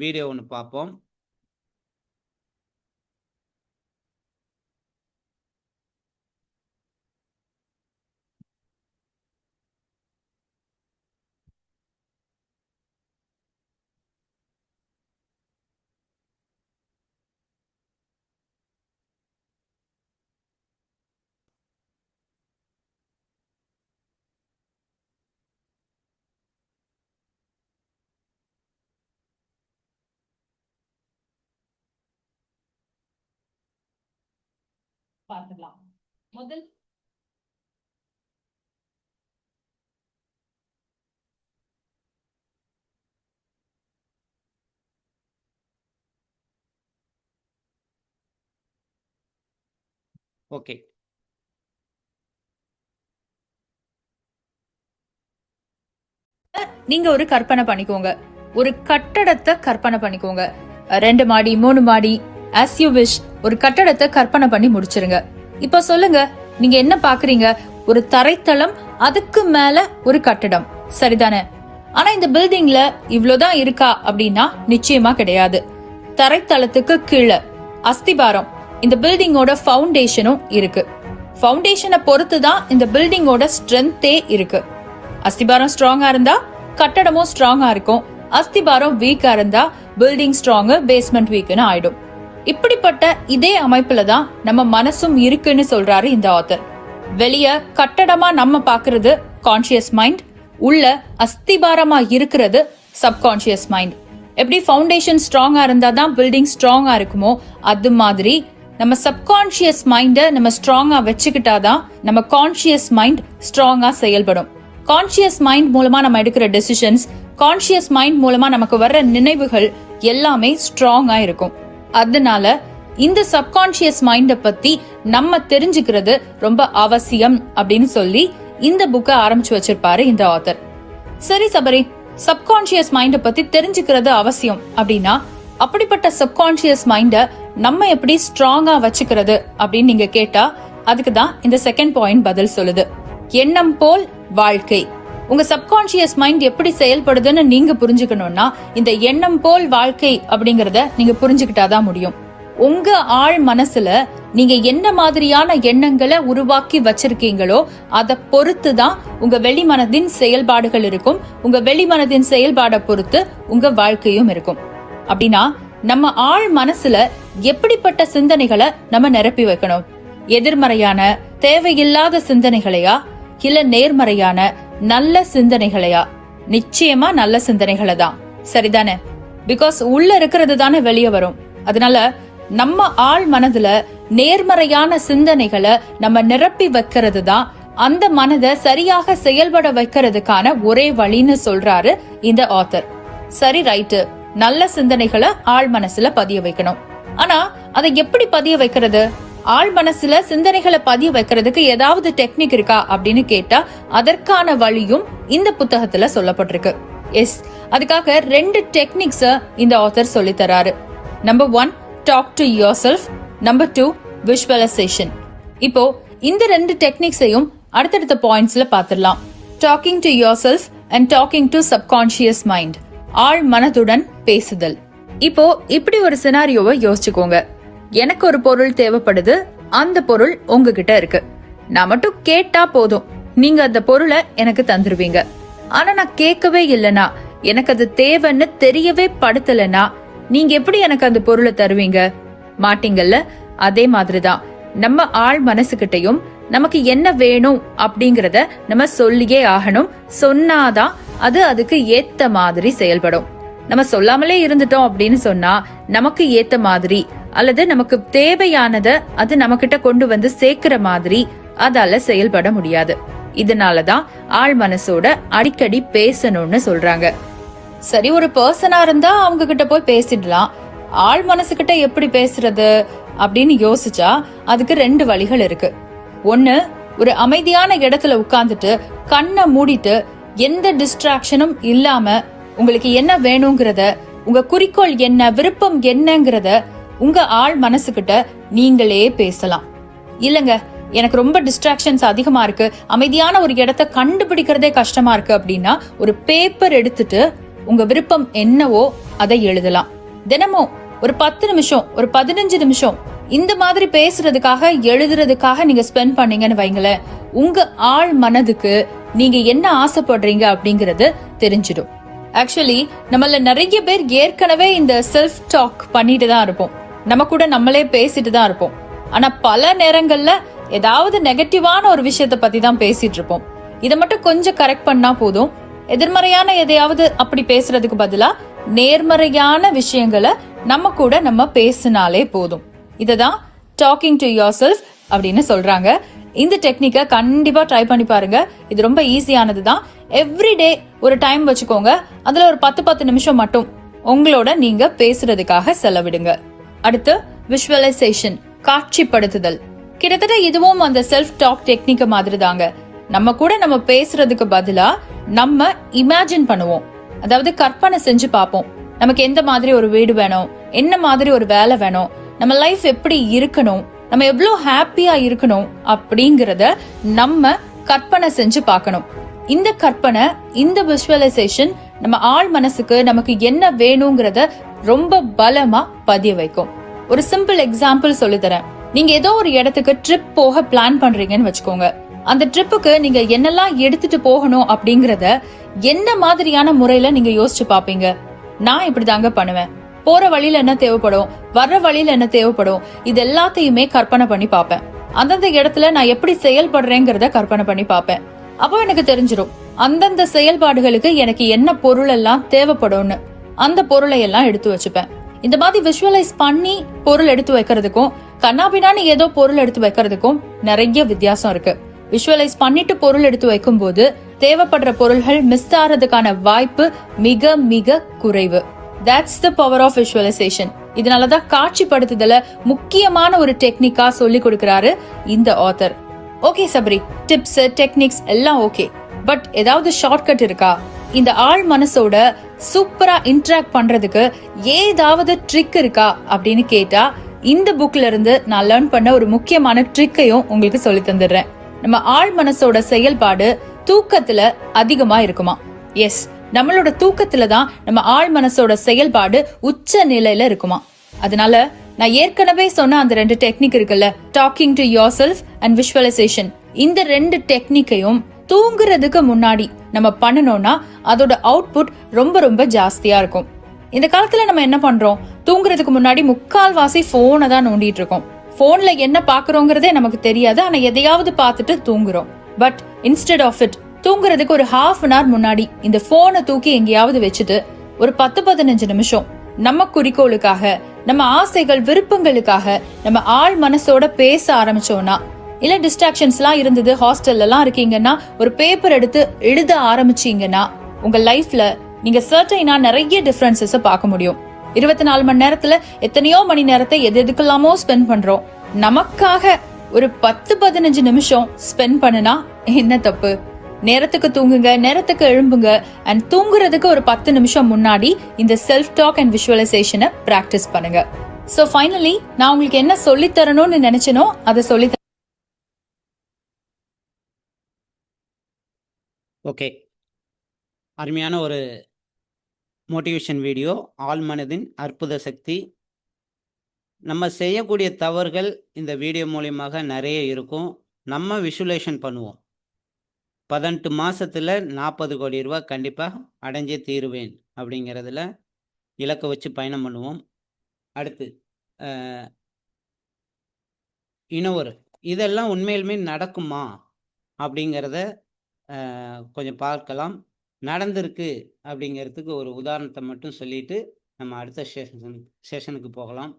[SPEAKER 3] வீடியோ ஒன்று பார்ப்போம்.
[SPEAKER 4] பார்த்துக்கலாம். முதல்
[SPEAKER 3] ஓகே,
[SPEAKER 4] நீங்க ஒரு கற்பனை பண்ணிக்கோங்க. ஒரு கட்டடத்தை கற்பனை பண்ணிக்கோங்க. 2 மாடி 3 மாடி as you wish ஒரு கட்டடத்தை கற்பனை பண்ணி முடிச்சிருங்க. இப்ப சொல்லுங்க, நீங்க என்ன பாக்குறீங்க? ஒரு தரைத்தளம், அதுக்கு மேல ஒரு கட்டடம், சரிதானே? ஆனா இந்த பில்டிங்ல இவ்ளோதான் இருக்கா அப்படின்னா நிச்சயமா கிடையாது. தரைத்தளத்துக்கு கீழே அஸ்திபாரம், இந்த பில்டிங்கோட ஃபவுண்டேஷனும் இருக்கு. ஃபவுண்டேஷனை பொறுத்து தான் இந்த பில்டிங்கோட ஸ்ட்ரென்த்தே இருக்கு. அஸ்திபாரம் ஸ்ட்ராங்கா இருந்தா கட்டடமும் ஸ்ட்ராங்கா இருக்கும். அஸ்திபாரம் வீக்கா இருந்தா பில்டிங் ஸ்ட்ராங், பேஸ்மெண்ட் வீக்னு ஆயிடும். இப்படிப்பட்ட இதே அமைப்புல தான் நம்ம மனசும் இருக்குன்னு சொல்றாரு இந்த ஆத்தர். வெளிய கட்டடமா நம்ம பாக்குறது கான்சியஸ் மைண்ட், உள்ள அஸ்திபாரமா இருக்கிறது சப்கான்சியஸ் மைண்ட். எப்படி ஃபவுண்டேஷன் ஸ்ட்ராங்கா இருந்தா தான் பில்டிங் ஸ்ட்ராங்கா இருக்குமோ அது மாதிரி நம்ம சப்கான்ஷியஸ் மைண்ட நம்ம ஸ்ட்ராங்கா வச்சுக்கிட்டாதான் நம்ம கான்ஷியஸ் மைண்ட் ஸ்ட்ராங்கா செயல்படும். கான்ஷியஸ் மைண்ட் மூலமா நம்ம எடுக்கிற டெசிஷன்ஸ், கான்ஷியஸ் மைண்ட் மூலமா நமக்கு வர்ற நினைவுகள் எல்லாமே ஸ்ட்ராங்கா இருக்கும். அதனால இந்த சப்கான்ஷியஸ் மைண்ட பத்தி நம்ம தெரிஞ்சுக்கிறது ரொம்ப அவசியம் அப்படின்னு சொல்லி இந்த புக்க ஆரம்பிச்சு வச்சிருப்பாரு இந்த ஆத்தர். சரி சபரி, சப்கான்ஷியஸ் மைண்ட பத்தி தெரிஞ்சுக்கிறது அவசியம் அப்படின்னா அப்படிப்பட்ட சப்கான்ஷியஸ் மைண்ட நம்ம எப்படி ஸ்ட்ராங்கா வச்சுக்கிறது அப்படின்னு நீங்க கேட்டா அதுக்கு தான் இந்த செகண்ட் பாயிண்ட் பதில் சொல்லுது. எண்ணம் போல் வாழ்க்கை. உங்க சப்கான்ஷியஸ் மைண்ட் எப்படி செயல்படுதுன்னு நீங்க புரிஞ்சுக்கணும்னா இந்த எண்ணம் போல் வாழ்க்கை அப்படிங்கறத நீங்க புரிஞ்சுக்கிட்டாதான் முடியும். உங்க ஆழ் மனசுல நீங்க என்ன மாதிரியான எண்ணங்களை உருவாக்கி வச்சிருக்கீங்களோ அதை பொறுத்துதான் உங்க வெளிமனதின் செயல்பாடுகள் இருக்கும். உங்க வெளிமனதின் செயல்பாடை பொறுத்து உங்க வாழ்க்கையும் இருக்கும். அப்படின்னா நம்ம ஆழ் மனசுல எப்படிப்பட்ட சிந்தனைகளை நம்ம நிரப்பி வைக்கணும்? எதிர்மறையான தேவையில்லாத சிந்தனைகளையா, இல்ல நேர்மறையான நல்ல சிந்தனைகளையா? நிச்சயமா நல்ல சிந்தனைகளை தான், சரிதானே? பிகாஸ் உள்ள இருக்கிறது தானே வெளியே வரும். அதனால நம்ம ஆழ் மனதுல நேர்மறையான சிந்தனைகளை நம்ம நிரப்பி வைக்கிறது தான் அந்த மனதை சரியாக செயல்பட வைக்கிறதுக்கான ஒரே வழின்னு சொல்றாரு இந்த ஆத்தர். சரி, ரைட்டு, நல்ல சிந்தனைகளை ஆழ் மனசுல பதிய வைக்கணும். ஆனா அதை எப்படி பதிய வைக்கிறது? ஆழ் மனசுல சிந்தனைகளை பதிய வைக்கிறதுக்கு ஏதாவது டெக்னிக் இருக்கா அப்படின்னு கேட்டா அதற்கான வழியும் இந்த புத்தகத்துல சொல்லப்பட்டிருக்கு. எஸ், அதுக்காக 2 டெக்னிக்ஸ் இந்த ஆத்தர் சொல்லி தராரு. Number 1, talk to yourself. Number 2, visualization. இப்போ இந்த 2 டெக்னிக்ஸையும் அடுத்தடுத்த பாயிண்ட்ஸ்ல பாத்துடலாம். Talking to yourself and talking to subconscious mind. ஆழ் மனதுடன் பேசுதல். இப்போ இப்படி ஒரு சினாரியோவை யோசிச்சுக்கோங்க. எனக்கு ஒரு பொருள் தேவைப்படுது, அந்த பொருள் உங்ககிட்ட இருக்கு. நான் மட்டும் கேட்டா போதும், நீங்க அந்த பொருளை எனக்கு தந்துருவீங்க. ஆனா நான் கேட்கவே இல்லைனா, எனக்கு அது தேவைன்னு தெரியவே படுத்தலைன்னா நீங்க எப்படி எனக்கு அந்த பொருளை தருவீங்க? மாட்டீங்கல்ல? அதே மாதிரிதான் நம்ம ஆழ் மனசுகிட்டையும் நமக்கு என்ன வேணும் அப்படிங்கறத நம்ம சொல்லியே ஆகணும். சொன்னாதான் அது அதுக்கு ஏத்த மாதிரி செயல்படும். நம்ம சொல்லாமலே இருந்துட்டோம் அப்படின்னு சொன்னா நமக்கு ஏத்த மாதிரி அல்லது நமக்கு தேவையானத அது நம்ம கிட்ட கொண்டு வந்து சேர்க்கிற மாதிரி அதால செயல்பட முடியாது. இதனாலதான் ஆழ் மனசோட அடிக்கடி பேசணும்னு சொல்றாங்க. சரி, ஒரு பர்சனா இருந்தா அவங்க கிட்ட போய் பேசிடலாம். ஆழ் மனசுகிட்ட எப்படி பேசுறது அப்படின்னு யோசிச்சா அதுக்கு 2 வழிகள் இருக்கு. ஒன்னு, ஒரு அமைதியான இடத்துல உட்கார்ந்துட்டு கண்ணை மூடிட்டு எந்த டிஸ்ட்ராக்ஷனும் இல்லாம உங்களுக்கு என்ன வேணுங்கிறத, உங்க குறிக்கோள் என்ன, விருப்பம் என்னங்கிறத உங்க ஆழ் மனசுகிட்ட நீங்களே பேசலாம். இல்லங்க, எனக்கு ரொம்ப டிஸ்ட்ராக்ஷன்ஸ் அதிகமா இருக்கு, அமைதியான ஒரு இடத்த கண்டுபிடிக்கிறதே கஷ்டமா இருக்கு அப்படின்னா ஒரு பேப்பர் எடுத்துட்டு உங்க விருப்பம் என்னவோ அதை எழுதலாம். தினமும் ஒரு 10 நிமிஷம், ஒரு 15 நிமிஷம் இந்த மாதிரி பேசுறதுக்காக, எழுதுறதுக்காக நீங்க ஸ்பெண்ட் பண்ணீங்கன்னு வைங்களேன், உங்க ஆழ் மனதுக்கு நீங்க என்ன ஆசைப்படுறீங்க அப்படிங்கறது தெரிஞ்சிடும். ஆக்சுவலி நம்மள நிறைய பேர் ஏற்கனவே இந்த செல்ஃப் டாக் பண்ணிட்டு தான் இருப்போம். நம்ம கூட நம்மளே பேசிட்டு தான் இருப்போம். ஆனா பல நேரங்கள்ல ஏதாவது நெகட்டிவான ஒரு விஷயத்த பத்தி தான் பேசிட்டு இருப்போம். இதை மட்டும் கொஞ்சம் கரெக்ட் பண்ணா போதும். எதிர்மறையான எதையாவது அப்படி பேசுறதுக்கு பதிலா நேர்மறையான விஷயங்களை நம்ம கூட நம்ம பேசினாலே போதும். இததான் டாக்கிங் டு yourself அப்படின்னு சொல்றாங்க. இந்த டெக்னிக்கை கண்டிப்பா ட்ரை பண்ணி பாருங்க. இது ரொம்ப ஈஸியானதுதான். எவ்ரிடே ஒரு டைம் வச்சுக்கோங்க. அதுல ஒரு 10 நிமிஷம் மட்டும் உங்களோட நீங்க பேசுறதுக்காக செலவிடுங்க. அடுத்து விஷுவலைசேஷன், காட்சிப்படுத்துதல். கிட்டத்தட்ட இதுவும் அந்த செல்ஃப் டாக் டெக்னிக் மாதிரி தாங்க. நம்ம கூட நம்ம பேசுறதுக்கு பதிலா நம்ம இமேஜின் பண்ணுவோம். அதாவது கற்பனை செஞ்சு பார்ப்போம். நமக்கு எந்த மாதிரி ஒரு வீடு வேணும், என்ன மாதிரி ஒரு வேலை வேணும், நம்ம லைஃப் எப்படி இருக்கணும், நம்ம எவ்வளவு ஹாப்பியா இருக்கணும் அப்படிங்கறத நம்ம கற்பனை செஞ்சு பார்க்கணும். இந்த கற்பனை, இந்த விஷுவலைசேஷன் நம்ம ஆழ் மனசுக்கு நமக்கு என்ன வேணுங்கிறத ரொம்ப பலமா பதிய வைக்கும். ஒரு சிம்பிள் எக்ஸாம்பிள் சொல்லி தரேன். நீங்க ஏதோ ஒரு இடத்துக்கு ட்ரிப் போக பிளான் பண்றீங்கன்னு வச்சுக்கோங்க. அந்த ட்ரிப்புக்கு நீங்க என்னெல்லாம் எடுத்துட்டு போகணும் அப்படிங்கறத என்ன மாதிரியான முறையில நீங்க யோசிச்சு பாப்பீங்க? நான் இப்படிதாங்க பண்ணுவேன். போற வழியில என்ன தேவைப்படும், வர்ற வழியில என்ன தேவைப்படும், இது எல்லாத்தையுமே கற்பனை பண்ணி பாப்பேன். அந்தந்த இடத்துல நான் எப்படி செயல்படுறேங்கிறத கற்பனை பண்ணி பாப்பேன். அப்போ எனக்கு தெரிஞ்சிடும் அந்தந்த செயல்பாடுகளுக்கு எனக்கு என்ன பொருள் எல்லாம் தேவைப்படும்னு. அந்த பொருளை எல்லாம் எடுத்து வச்சுப்பேன். இந்த மாதிரி விஷுவலைஸ் பண்ணி பொருள் எடுத்து வைக்கிறதுக்கும் கண்ணாபின்னான்னு ஏதோ பொருள் எடுத்து வைக்கிறதுக்கும் நிறைய வித்தியாசம் இருக்கு. விஷுவலைஸ் பண்ணிட்டு பொருள் எடுத்து வைக்கும் போது தேவைப்படுற பொருள்கள் மிஸ் ஆறதுக்கான வாய்ப்பு மிக மிக குறைவு. That's the power of visualization. இதனாலதான் காட்சிப்படுத்துதல முக்கியமான ஒரு டெக்னிக்கா சொல்லி கொடுக்கிறாரு இந்த author. Okay Sabari, tips techniques எல்லாம் ஓகே, பட் ஏதாவது ஷார்ட்கட் இருக்கா? இந்த ஆள் மனசோட சூப்பரா இன்டராக்ட் பண்றதுக்கு ஏதாவது ட்ரிக் இருக்கா அப்படின்னு கேட்டா, இந்த புக்ல இருந்து நான் லேர்ன் பண்ண ஒரு முக்கியமான ட்ரிக்கையும் உங்களுக்கு சொல்லி தந்துடுறேன். நம்ம ஆள் மனசோட செயல்பாடு தூக்கத்துல அதிகமா இருக்குமா? எஸ், நம்மளோட தூக்கத்துல தான் நம்ம ஆள் மனசோட செயல்பாடு உச்ச நிலையில இருக்குமா. அதனால நான் ஏற்கனவே சொன்ன அந்த 2 டெக்னிக் இருக்குல்ல, talking to yourself and visualisation, இந்த 2 டெக்னிக்கையும் தூங்குறதுக்கு முன்னாடி நம்ம பண்ணணும்னா அதோட அவுட்புட் ரொம்ப ரொம்ப ஜாஸ்தியா இருக்கும். இந்த காலத்துல நம்ம என்ன பண்றோம்? தூங்குறதுக்கு முன்னாடி முக்கால்வாசி போனை தான் நோண்டிட்டு இருக்கோம். போன்ல என்ன பாக்குறோங்கிறதே நமக்கு தெரியாது, ஆனா எதையாவது பார்த்துட்டு தூங்குறோம். பட் இன்ஸ்டெட் ஆஃப் இட், தூங்குறதுக்கு ஒரு ½ an hour முன்னாடி இந்த போனை தூக்கி எங்கேயாவது வச்சுட்டு ஒரு 10-15 நிமிஷம் நம்ம குறிக்கோளுக்காக, நம்ம ஆசைகள் விருப்பங்களுக்காக நம்ம ஆள் மனசோட பேச ஆரம்பிச்சோம்னா, இல்ல டிஸ்ட்ராக்ஷன்ஸ் எல்லாம் இருந்தது, ஹாஸ்டல்ல எல்லாம் இருக்கீங்கன்னா ஒரு பேப்பர் எடுத்து எழுத ஆரம்பிச்சீங்கன்னா, உங்க லைஃப்ல நீங்க சர்டைனா நிறைய டிஃபரன்சஸ் பார்க்க முடியும். 24 மணி நேரத்துல எத்தனையோ மணி நேரத்தை எதுக்கெல்லாமோ ஸ்பெண்ட் பண்றோம். நமக்காக ஒரு 10-15 நிமிஷம் ஸ்பெண்ட் பண்ணுனா என்ன தப்பு? நேரத்துக்கு தூங்குங்க, நேரத்துக்கு எழும்புங்க, அண்ட் தூங்குறதுக்கு ஒரு 10 நிமிஷம் முன்னாடி இந்த செல்ஃப் டாக் அண்ட் விஷுவலைசேஷனை பிராக்டிஸ் பண்ணுங்க. சோ ஃபைனலி நான் உங்களுக்கு என்ன சொல்லி தரணும்னு நினைச்சனோ அதை சொல்லி.
[SPEAKER 3] ஓகே, அருமையான ஒரு மோட்டிவேஷன் வீடியோ. ஆள் மனதின் அற்புத சக்தி. நம்ம செய்யக்கூடிய தவறுகள் இந்த வீடியோ மூலியமாக நிறைய இருக்கும். நம்ம விஷுவலைசேஷன் பண்ணுவோம். 18 மாசத்துல 40 கோடி ரூபாய் கண்டிப்பாக அடைஞ்சே தீருவேன் அப்படிங்கிறதுல இலக்கை வச்சு பயணம் பண்ணுவோம். அடுத்து இன்னொரு, இதெல்லாம் உண்மையிலுமே நடக்குமா அப்படிங்கிறத கொஞ்சம் பார்க்கலாம். நடந்திருக்கு அப்படிங்கிறதுக்கு ஒரு உதாரணத்தை மட்டும் சொல்லிட்டு நம்ம அடுத்த செஷனுக்கு போகலாம்.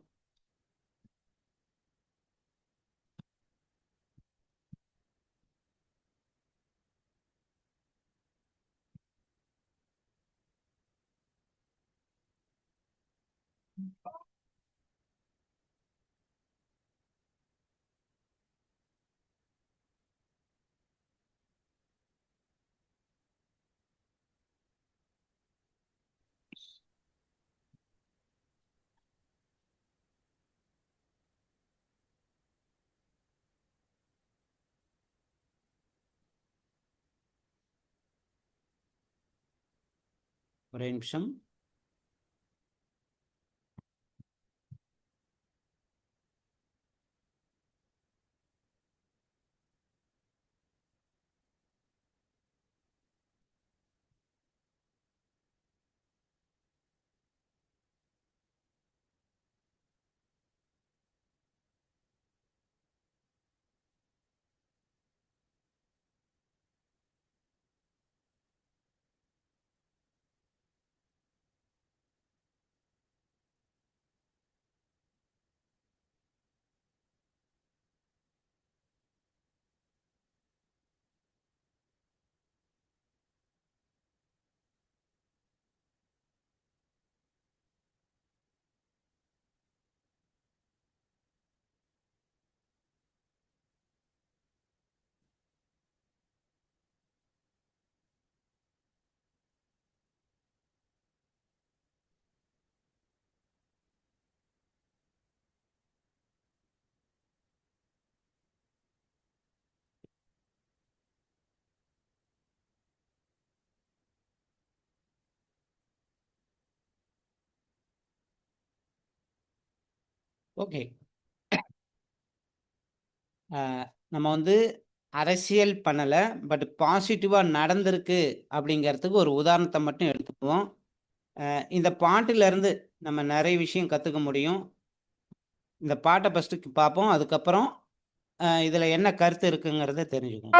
[SPEAKER 3] ஒரே நிமிஷம். ஓகே, நம்ம அரசியல் பண்ணலை, பட் பாசிட்டிவாக நடந்திருக்கு அப்படிங்கிறதுக்கு ஒரு உதாரணத்தை மட்டும் எடுத்துக்குவோம். இந்த பாட்டிலேருந்து நம்ம நிறைய விஷயம் கற்றுக்க முடியும். இந்த பாட்டை ஃபஸ்ட்டு பார்ப்போம், அதுக்கப்புறம் இதில் என்ன கருத்து இருக்குங்கிறத தெரிஞ்சுக்குவோம்.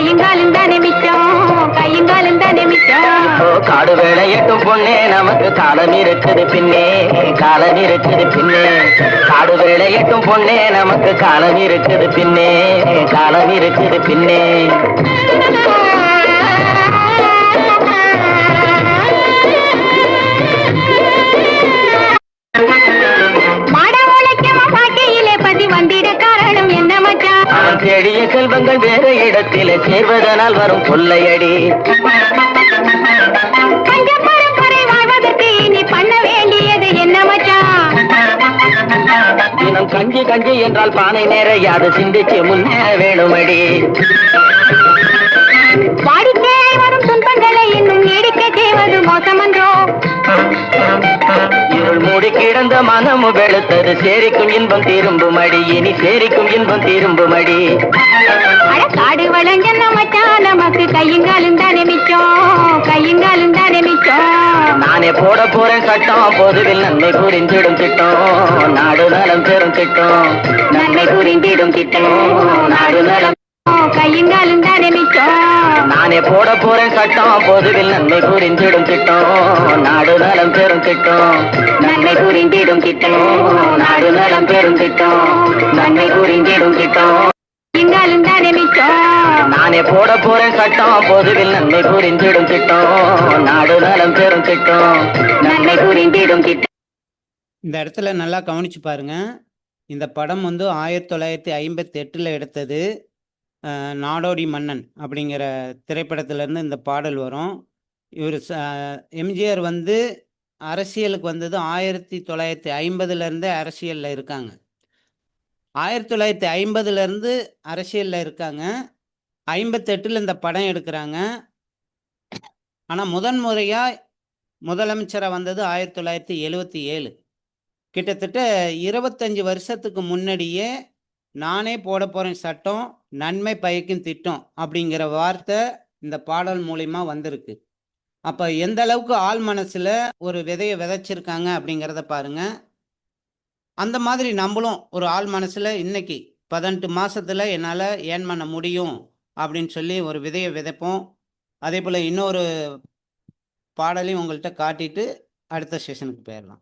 [SPEAKER 5] கையங்காலும் தானே மிச்சம், கையங்காலும் தானே மிச்சம்.
[SPEAKER 6] காடு வேலையட்டும் பொண்ணே நமக்கு காலம் இருக்குது பின்னே, காலம் இருக்குது பின்னே. காடு வேலையட்டும் பொண்ணே நமக்கு காலம் இருக்குது பின்னே, காலம் இருக்குது பின்னே. தேடிய செல்வங்கள் வேற இடத்திலே சேர்வதனால் வரும் கொள்ளையடி.
[SPEAKER 5] நீ பண்ண வேண்டியது என்ன மச்சான்?
[SPEAKER 6] தினம் கஞ்சி கஞ்சி என்றால் பானை நேரையாது சிந்திச்சு முன்னேற வேணுமடி.
[SPEAKER 5] வாடிக்கையாய் வரும் துன்பங்களை இன்னும் நீடிக்க செய்வது மோசமன்றோ?
[SPEAKER 6] இருள் மூடி கிடந்த மனமு வெளுத்தது, சேரிக்கும் இன்பம் திரும்புமடி, இனி சேரிக்கும் இன்பம் திரும்புமடி.
[SPEAKER 5] காடு வளஞ்சன்ன மச்சான் நமக்கு கையங்காலும் தானே மிச்சம், கையங்காலும் தானே மிச்சம்.
[SPEAKER 6] நானே போட போறேன் சட்டம், பொதுவில் நன்மை புரிந்திடும் திட்டம், நாடு நலம் பெறும் திட்டம், நன்மை புரிந்திடும் திட்டம், நாடு நலம்.
[SPEAKER 5] கையங்காலும் தானே மிச்சம்.
[SPEAKER 6] நானே போட போறேன் சட்டம், பொதுவில் நன்மை புரிந்திடும் திட்டம், நாடு நலம் பெறும் திட்டம், நன்மை புரிந்திடும் திட்டம், நாடு நலம் பெறும் திட்டம், நன்மை புரிந்திடும் திட்டம்.
[SPEAKER 5] கையங்காலும் தானே மிச்சம்.
[SPEAKER 6] நானே போட போறேன் சட்டம், பொதுவில் நன்மை புரிந்திடும் திட்டம், நாடு நலம் பெறும் திட்டம், நன்மை புரிந்திடும் திட்டம்.
[SPEAKER 3] இந்த இடத்துல நல்லா கவனிச்சு பாருங்க. இந்த படம் வந்து 1958 எடுத்தது. நாடோடி மன்னன் அப்படிங்கிற திரைப்படத்திலேருந்து இந்த பாடல் வரும். இவர் எம்ஜிஆர் வந்து அரசியலுக்கு வந்தது 1950லேருந்தே அரசியலில் இருக்காங்க. 1950லேருந்து அரசியலில் இருக்காங்க. 58 இந்த படம் எடுக்கிறாங்க. ஆனால் முறையாக முதலமைச்சராக வந்தது 1977. கிட்டத்தட்ட 25 வருஷத்துக்கு முன்னாடியே நானே போட போகிறேன் சட்டம், நன்மை பயக்கும் திட்டம் அப்படிங்கிற வார்த்தை இந்த பாடல் மூலிமா வந்திருக்கு. அப்போ எந்த அளவுக்கு ஆள் மனசில் ஒரு விதையை விதைச்சிருக்காங்க அப்படிங்கிறத பாருங்க. அந்த மாதிரி நம்மளும் ஒரு ஆள் மனசில் இன்னைக்கு 18 மாதத்தில் என்னால் ஏர்ன் பண்ண முடியும் அப்படின்னு சொல்லி ஒரு விதையை விதைப்போம். அதே போல் இன்னொரு பாடலையும் உங்கள்கிட்ட காட்டிட்டு அடுத்த செஷனுக்கு போயிடலாம்.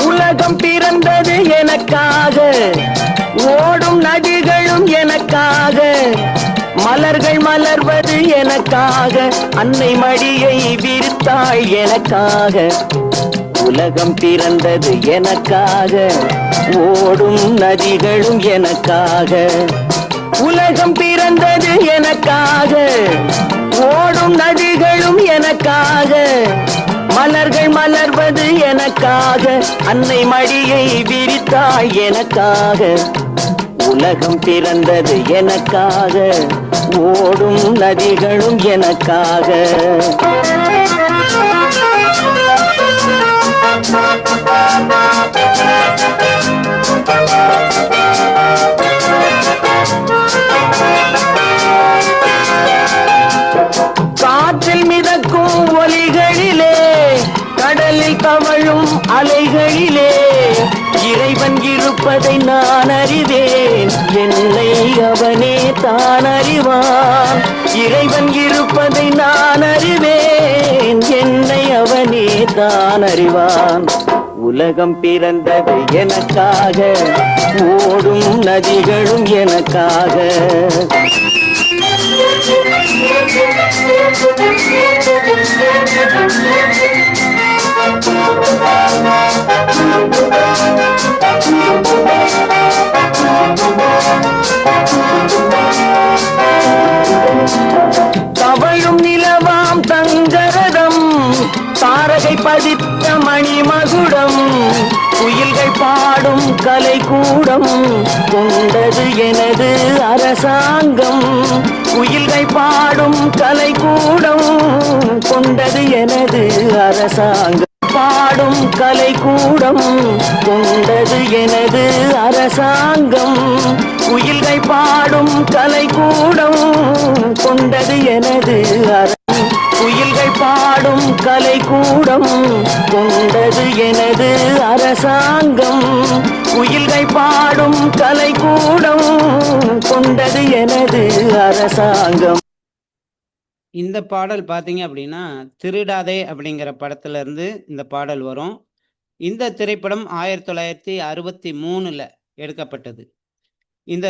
[SPEAKER 6] உலகம் பிறந்தது எனக்காக, ஓடும் நதிகளும் எனக்காக, மலர்கள் மலர்வது எனக்காக, அன்னை மடியை விரித்தாள் எனக்காக. உலகம் பிறந்தது எனக்காக, ஓடும் நதிகளும் எனக்காக. உலகம் பிறந்தது எனக்காக, ஓடும் நதிகளும் எனக்காக, மலர்கள் மலர்வது எனக்காக, அன்னை மடியை விரித்தாள் எனக்காக. உலகம் பிறந்தது எனக்காக, ஓடும் நதிகளும் எனக்காக. காற்றில் மிதக்கும் ஒலிகளிலே, கடலில் தவழும் அலைகளிலே, இறைவன் இருப்பதை நான் அறிவேன், என்னை அவனே தான் அறிவான். இறைவன் இருப்பதை நான் அறிவேன், என்னை அவனே தான் அறிவான். உலகம் பிறந்தது எனக்காக, ஓடும் நதிகளும் எனக்காக. தவழும் நிலவாம் தங்கரதம், தாரகை பதித்த மணிமகுடம், குயில்கள் பாடும் கலை கூடம் கொண்டது எனது அரசாங்கம். குயில்கள் பாடும் கலைக்கூடம் கொண்டது எனது அரசாங்கம். பாடும் கலைக்கூடம் கொண்டது எனது அரசாங்கம். குயில்கள் பாடும் கலைக்கூடம் கொண்டது எனது குயில்கள் பாடும் கலைக்கூடம் கொண்டது எனது அரசாங்கம். குயில்கள் பாடும் கலைக்கூடம் கொண்டது எனது அரசாங்கம்.
[SPEAKER 3] இந்த பாடல் பார்த்தீங்க அப்படின்னா திருடாதே அப்படிங்கிற படத்துல இருந்து இந்த பாடல் வரும். இந்த திரைப்படம் 1963 எடுக்கப்பட்டது. இந்த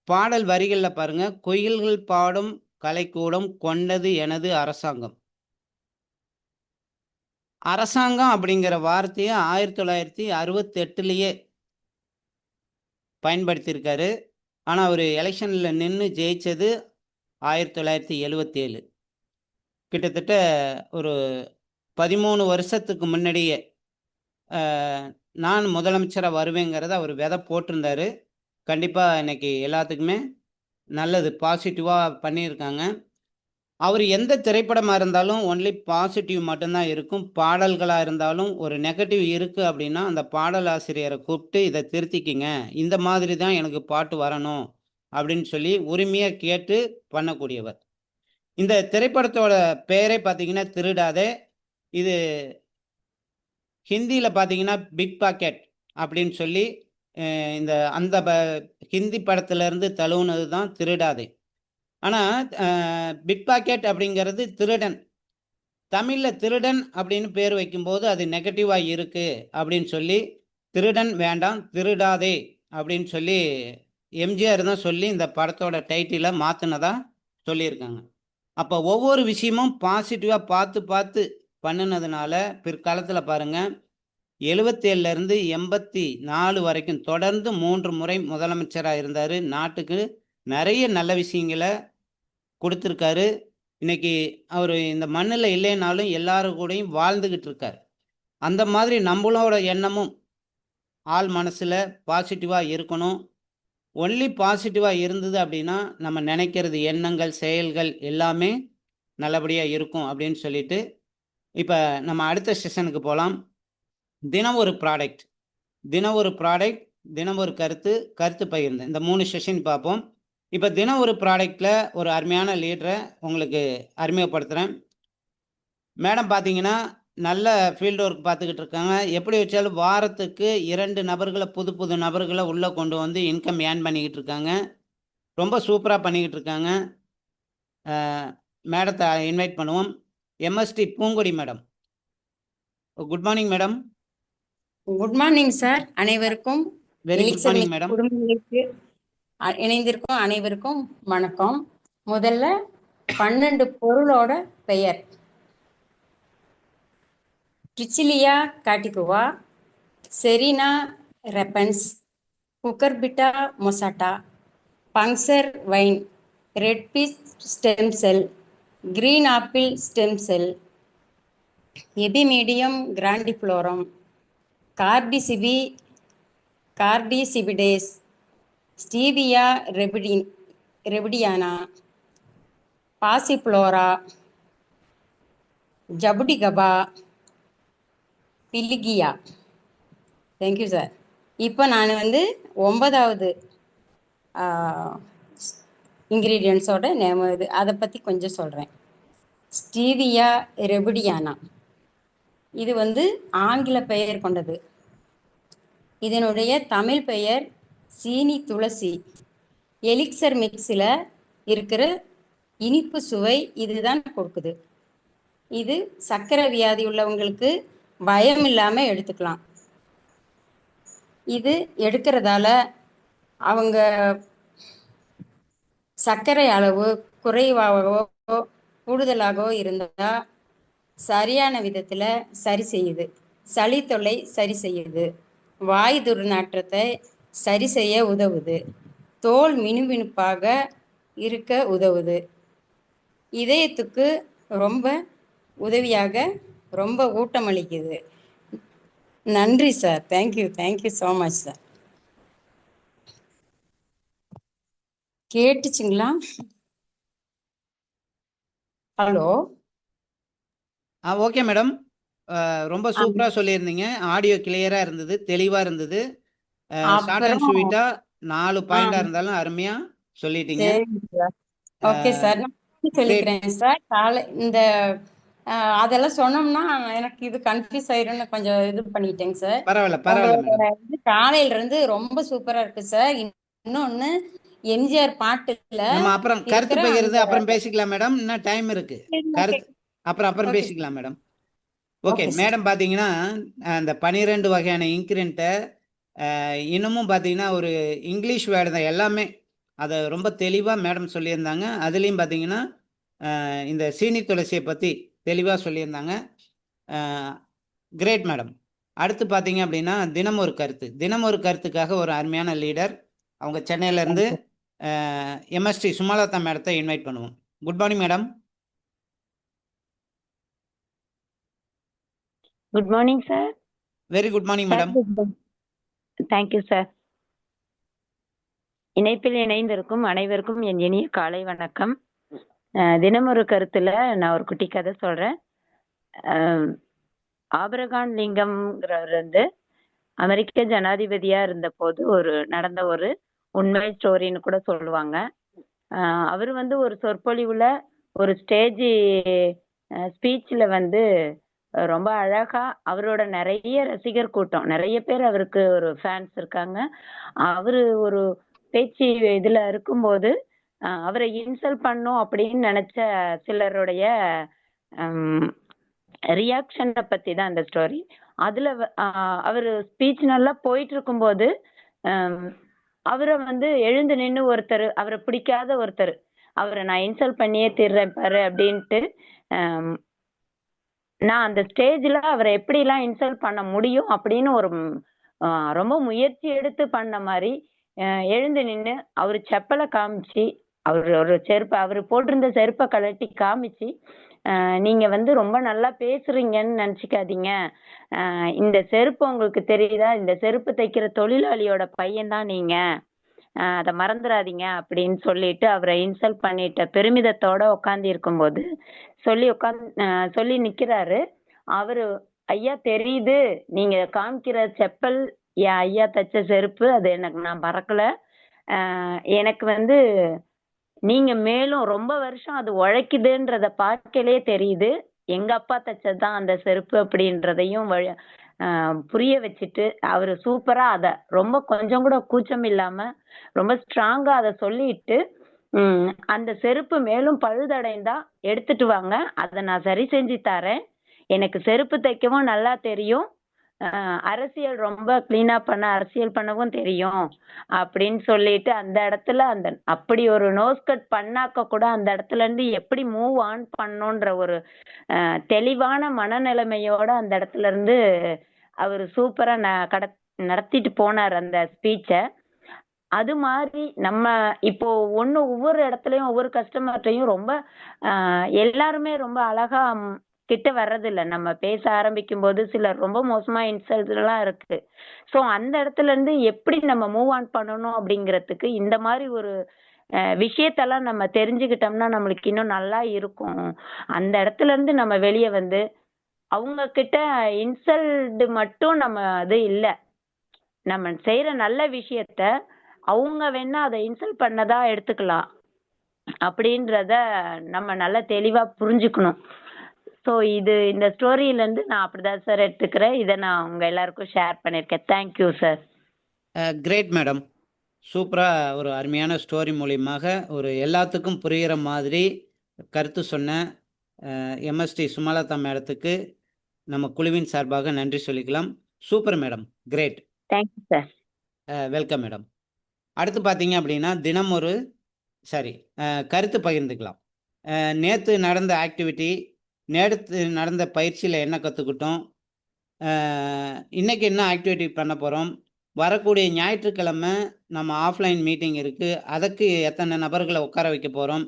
[SPEAKER 3] பாடல் வரிகளில் பாருங்க, குயில்கள் பாடும் கலைக்கூடம் கொண்டது எனது அரசாங்கம். அரசாங்கம் அப்படிங்கிற வார்த்தையை 1968 பயன்படுத்தியிருக்காரு. ஆனால் அவர் எலெக்ஷனில் நின்று ஜெயிச்சது 1977. கிட்டத்தட்ட ஒரு 13 வருஷத்துக்கு முன்னாடியே நான் முதலமைச்சராக வருவேங்கிறத அவர் விதை போட்டிருந்தாரு. கண்டிப்பாக இன்னைக்கு எல்லாத்துக்குமே நல்லது, பாசிட்டிவாக பண்ணியிருக்காங்க. அவர் எந்த திரைப்படமாக இருந்தாலும் ஒன்லி பாசிட்டிவ் மட்டும்தான் இருக்கும். பாடல்களாக இருந்தாலும் ஒரு நெகட்டிவ் இருக்குது அப்படின்னா அந்த பாடல் ஆசிரியரை கூப்பிட்டு இதை திருத்திக்கிங்க, இந்த மாதிரி தான் எனக்கு பாட்டு வரணும் அப்படின்னு சொல்லி உரிமையாக கேட்டு பண்ணக்கூடியவர். இந்த திரைப்படத்தோட பெயரே பார்த்தீங்கன்னா திருடாதே. இது ஹிந்தியில் பார்த்தீங்கன்னா பிக் பாக்கெட் அப்படின்னு சொல்லி இந்த அந்த ஹிந்தி படத்துலேருந்து தழுவுனது தான் திருடாதே. ஆனால் பிக் பாக்கெட் அப்படிங்கிறது திருடன். தமிழில் திருடன் அப்படின்னு பேர் வைக்கும்போது அது நெகட்டிவாக இருக்குது அப்படின்னு சொல்லி திருடன் வேண்டாம் திருடாதே அப்படின்னு சொல்லி எம்ஜிஆர் தான் சொல்லி இந்த படத்தோட டைட்டிலை மாற்றினதா சொல்லியிருக்காங்க. அப்போ ஒவ்வொரு விஷயமும் பாசிட்டிவாக பார்த்து பார்த்து பண்ணினதுனால பிற்காலத்தில் பாருங்கள் 77லேருந்து 84 வரைக்கும் தொடர்ந்து 3 முறை முதலமைச்சராக இருந்தார். நாட்டுக்கு நிறைய நல்ல விஷயங்களை கொடுத்துருக்காரு. இன்னைக்கு அவர் இந்த மண்ணில் இல்லைனாலும் எல்லாரும் கூடயும் வாழ்ந்துக்கிட்டு இருக்கார். அந்த மாதிரி நம்மளோட எண்ணமும் ஆள் மனசில் பாசிட்டிவாக இருக்கணும். ஒன்லி பாசிட்டிவாக இருந்தது அப்படின்னா நம்ம நினைக்கிறது எண்ணங்கள் செயல்கள் எல்லாமே நல்லபடியாக இருக்கும் அப்படின்னு சொல்லிட்டு இப்போ நம்ம அடுத்த செஷனுக்கு போகலாம். தினம் ஒரு ப்ராடக்ட், தினம் ஒரு ப்ராடக்ட், தினம் ஒரு கருத்து, கருத்து பகிர்ந்து, இந்த 3 செஷன் பார்ப்போம். இப்போ தினம் ஒரு ப்ராடக்டில் ஒரு அருமையான லீடரை உங்களுக்கு அறிமுகப்படுத்துகிறேன். மேடம் பார்த்தீங்கன்னா நல்ல ஃபீல்டு ஒர்க் பார்த்துக்கிட்டு இருக்காங்க. எப்படி வச்சாலும் வாரத்துக்கு 2 நபர்களை புது புது நபர்களை உள்ளே கொண்டு வந்து இன்கம் ஏர்ன் பண்ணிக்கிட்டு இருக்காங்க. ரொம்ப சூப்பராக பண்ணிக்கிட்டு இருக்காங்க. மேடத்தை இன்வைட் பண்ணுவோம். MST Poongodi madam. Good morning madam.
[SPEAKER 7] Good morning sir. அனைவருக்கும்
[SPEAKER 3] வெரி குட் மார்னிங் மேடம்.
[SPEAKER 7] குடும்பங்களுக்கு இணைந்திருக்கும் அனைவருக்கும் வணக்கம். முதல்ல 12 பொருளோட பெயர்: Trichilia catigua, Serenoa repens, Cucurbita moschata, puncture vine, red peas stem cell, green apple stem cell, Epimedium grandiflorum, கார்டிசிபிடேஸ், ஸ்டீவியா ரெபிடியானா, பாசிஃப்ளோரா, ஜபுடிகபா, பிலிகியா. Thank you sir. இப்போ நான் 9வது இன்க்ரீடியன்ஸோட நேம் இது, அதை பற்றி கொஞ்சம் சொல்கிறேன். ஸ்டீவியா ரெபிடியானா இது ஆங்கில பெயர் கொண்டது. இதனுடைய தமிழ் பெயர் சீனி துளசி. எலிக்சர் மிக்ஸில் இருக்கிற இனிப்பு சுவை இதுதான் கொடுக்குது. இது சர்க்கரை வியாதி உள்ளவங்களுக்கு பயம் இல்லாமல் எடுத்துக்கலாம். இது எடுக்கிறதால அவங்க சர்க்கரை அளவு குறைவாகவோ கூடுதலாகவோ இருந்தால் சரியான விதத்தில் சரி செய்யுது. சளி தொல்லை சரி செய்யுது. வாய் துர்நாற்றத்தை சரி செய்ய உதவுது. தோல் மினுமினுப்பாக இருக்க உதவுது. இதயத்துக்கு ரொம்ப உதவியாக ரொம்ப ஊட்டமளிக்குது. நன்றி sir. Thank you so much sir. கேட்டுச்சுங்களா? ஹலோ.
[SPEAKER 3] Okay madam. ரொம்ப
[SPEAKER 7] ஆ,
[SPEAKER 3] சூப்பரா சொல்லியிருந்தீங்க. ஆடியோ கிளியரா இருந்தது, தெளிவா இருந்தது. ஷார்ட் அண்ட்
[SPEAKER 7] அப்புறம்
[SPEAKER 3] ஸ்வீட்டா 4
[SPEAKER 7] ஆ,
[SPEAKER 3] பாயிண்டா இருந்தாலும் அருமையா சொல்லிட்டீங்க.
[SPEAKER 7] சரிங்க சார். Okay sir. நான்
[SPEAKER 3] கிரேட்.
[SPEAKER 7] சொல்லிக்கிறேன் சார். இந்த அதெல்லாம் சொன்னோம்னா எனக்கு இது கன்ஃபியூஸ் ஆயிரும்னு கொஞ்சம் இது பண்ணிட்டேங்க சார்.
[SPEAKER 3] பரவால்ல, பரவால்ல
[SPEAKER 7] உங்களோட
[SPEAKER 3] மேடம்.
[SPEAKER 7] இது காலையில இருந்து ரொம்ப சூப்பரா இருக்கு சார். இன்னொன்னு எம்ஜிஆர் பாட்டுல
[SPEAKER 3] நம்ம அப்புறம் கருத்து
[SPEAKER 7] இருக்கிற
[SPEAKER 3] பகிர்ந்து
[SPEAKER 7] அந்த
[SPEAKER 3] அப்புறம் பேசிக்கலாம் மேடம். இன்னும் டைம் இருக்கு.
[SPEAKER 7] ஓகே.
[SPEAKER 3] கருத்து அப்புறம்
[SPEAKER 7] ஓகே.
[SPEAKER 3] பேசிக்கலாம் madam. Okay
[SPEAKER 7] okay sir.
[SPEAKER 3] Madam, பார்த்தீங்கன்னா அந்த 12 வகையான இன்கிரியன்ட்ட இன்னமும் பார்த்தீங்கன்னா ஒரு இங்கிலீஷ் வேர்டு தான் எல்லாமே. அதை ரொம்ப தெளிவா மேடம் சொல்லியிருந்தாங்க. அதுலேயும் பார்த்தீங்கன்னா இந்த சீனி துளசியை பற்றி தெளிவாக சொல்லியிருந்தாங்க. Great madam. அடுத்து பார்த்தீங்க அப்படின்னா தினம் ஒரு கருத்து. தினம் ஒரு கருத்துக்காக ஒரு அருமையான லீடர் அவங்க சென்னையிலேருந்து எம்எஸ்டி சுமலதா மேடத்தை இன்வைட் பண்ணுவோம். Good morning madam.
[SPEAKER 8] Good morning sir.
[SPEAKER 3] Very good morning madam.
[SPEAKER 8] Thank you sir. இணைப்பில் இணைந்திருக்கும் அனைவருக்கும் என் இனிய காலை வணக்கம். தினம் ஒரு கருத்துல நான் ஒரு குட்டி கதை சொல்றேன். ஆபிரகாம் லிங்கம்ங்கிறவர் வந்து அமெரிக்க ஜனாதிபதியா இருந்த போது நடந்த ஒரு உண்மை ஸ்டோரின்னு கூட சொல்லுவாங்க. அவர் வந்து ஒரு சொற்பொழிவுல ஒரு ஸ்டேஜ் ஸ்பீச்ல வந்து ரொம்ப அழகா அவரோட நிறைய ரசிகர் கூட்டம், நிறைய பேர் அவருக்கு ஒரு ஃபேன்ஸ் இருக்காங்க. அவரு ஒரு பேச்சு இதுல இருக்கும்போது அவரை இன்சல்ட் பண்ணும் அப்படின்னு நினைச்ச சிலருடைய ரியாக்ஷனை பத்தி தான் அந்த ஸ்டோரி. அதுல அவரு ஸ்பீச் நல்லா போயிட்டு இருக்கும்போது அவரை வந்து எழுந்து நின்று ஒருத்தர், அவரை பிடிக்காத ஒருத்தர், அவரை நான் இன்சல்ட் பண்ணியே தீர்றேன் பாரு அப்படின்ட்டு நான் அந்த ஸ்டேஜ்ல அவரை எப்படிலாம் இன்சல்ட் பண்ண முடியும் அப்படின்னு ஒரு ரொம்ப முயற்சி எடுத்து பண்ண மாதிரி எழுந்து நின்று அவர் செப்பலை காமிச்சு, ஒரு செருப்பை, அவர் போட்டிருந்த செருப்பை கழட்டி காமிச்சு, நீங்க வந்து ரொம்ப நல்லா பேசுறீங்கன்னு நினைச்சுக்காதீங்க, இந்த செருப்பு உங்களுக்கு தெரியுதா, இந்த செருப்பு தைக்கிற தொழிலாளியோட பையன்தான் நீங்க, அதை மறந்துடாதீங்க அப்படின்னு சொல்லிட்டு அவரை இன்சல்ட் பண்ணிட்ட பெருமிதத்தோட உட்காந்து இருக்கும்போது சொல்லி நிக்கிறாரு. அவரு, ஐயா தெரியுது நீங்க காமிக்கிற செப்பல் என் ஐயா தச்ச செருப்பு, அது எனக்கு நான் மறக்கல, எனக்கு வந்து நீங்க மேலும் ரொம்ப வருஷம் அது உழைக்குதுன்றத பார்க்கலே தெரியுது, எங்க அப்பா தச்சதுதான் அந்த செருப்பு அப்படின்றதையும் புரிய வச்சுட்டு அவரு சூப்பரா அத ரொம்ப கொஞ்சம் கூட கூச்சம் இல்லாம ரொம்ப ஸ்ட்ராங்கா அதை சொல்லிட்டு, அந்த செருப்பு மேலும் பழுதடைந்தா எடுத்துட்டு வாங்க, அதை நான் சரி செஞ்சு தரேன், எனக்கு செருப்பு தைக்கவும் நல்லா தெரியும், அரசியல் ரொம்ப கிளீனா அரசியல் பண்ணவும் தெரியும் அப்படின்னு சொல்லிட்டு அந்த இடத்துல அப்படி ஒரு நோஸ் கட் பண்ணாக்க கூட அந்த இடத்துல இருந்து எப்படி மூவ் ஆன் பண்ணோன்ற ஒரு தெளிவான மனநிலைமையோட அந்த இடத்துல இருந்து அவர் சூப்பரா நடத்திட்டு போனார் அந்த ஸ்பீச்சை. அது மாதிரி நம்ம இப்போ ஒவ்வொரு இடத்துலயும் ஒவ்வொரு கஸ்டமர்ட்டையும் ரொம்ப எல்லாருமே ரொம்ப அழகா கிட்ட வர்றதில்ல. நம்ம பேச ஆரம்பிக்கும் போது சிலர் ரொம்ப மோசமா இன்சல்ட் எல்லாம் இருக்கு. ஸோ அந்த இடத்துல இருந்து எப்படி நம்ம மூவ் ஆன் பண்ணணும் அப்படிங்கிறதுக்கு இந்த மாதிரி ஒரு விஷயத்தெல்லாம் நம்ம தெரிஞ்சுக்கிட்டோம்னா நம்மளுக்கு இன்னும் நல்லா இருக்கும். அந்த இடத்துல இருந்து நம்ம வெளியே வந்து அவங்க கிட்ட இன்சல்ட் மட்டும் நம்ம அது இல்லை, நம்ம செய்யற நல்ல விஷயத்த அவங்க வேணா அதை இன்சல்ட் பண்ணதா எடுத்துக்கலாம் அப்படின்றத நம்ம நல்லா தெளிவா புரிஞ்சுக்கணும். ஸோ இந்த ஸ்டோரியில இருந்து நான் அப்படிதான் சார் எடுத்துக்கிறேன். இதை நான் உங்க எல்லாருக்கும் ஷேர் பண்ணியிருக்கேன். Thank you sir.
[SPEAKER 3] Great madam. சூப்பராக ஒரு அருமையான ஸ்டோரி மூலியமாக ஒரு எல்லாத்துக்கும் புரிகிற மாதிரி கருத்து சொன்ன எம்எஸ்டி சுமலதா மேடத்துக்கு நம்ம குழுவின் சார்பாக நன்றி சொல்லிக்கலாம். Super madam, great.
[SPEAKER 8] Thank you sir.
[SPEAKER 3] Welcome madam. அடுத்து பார்த்தீங்க அப்படின்னா தினம் ஒரு கருத்து பகிர்ந்துக்கலாம். நேற்று நடந்த ஆக்டிவிட்டி, நேற்று நடந்த பயிற்சியில் என்ன கற்றுக்கிட்டோம், இன்றைக்கி என்ன ஆக்டிவிட்டி பண்ண போகிறோம், வரக்கூடிய ஞாயிற்றுக்கிழமை நம்ம ஆஃப்லைன் மீட்டிங் இருக்குது, அதுக்கு எத்தனை நபர்களை உட்கார வைக்க போகிறோம்,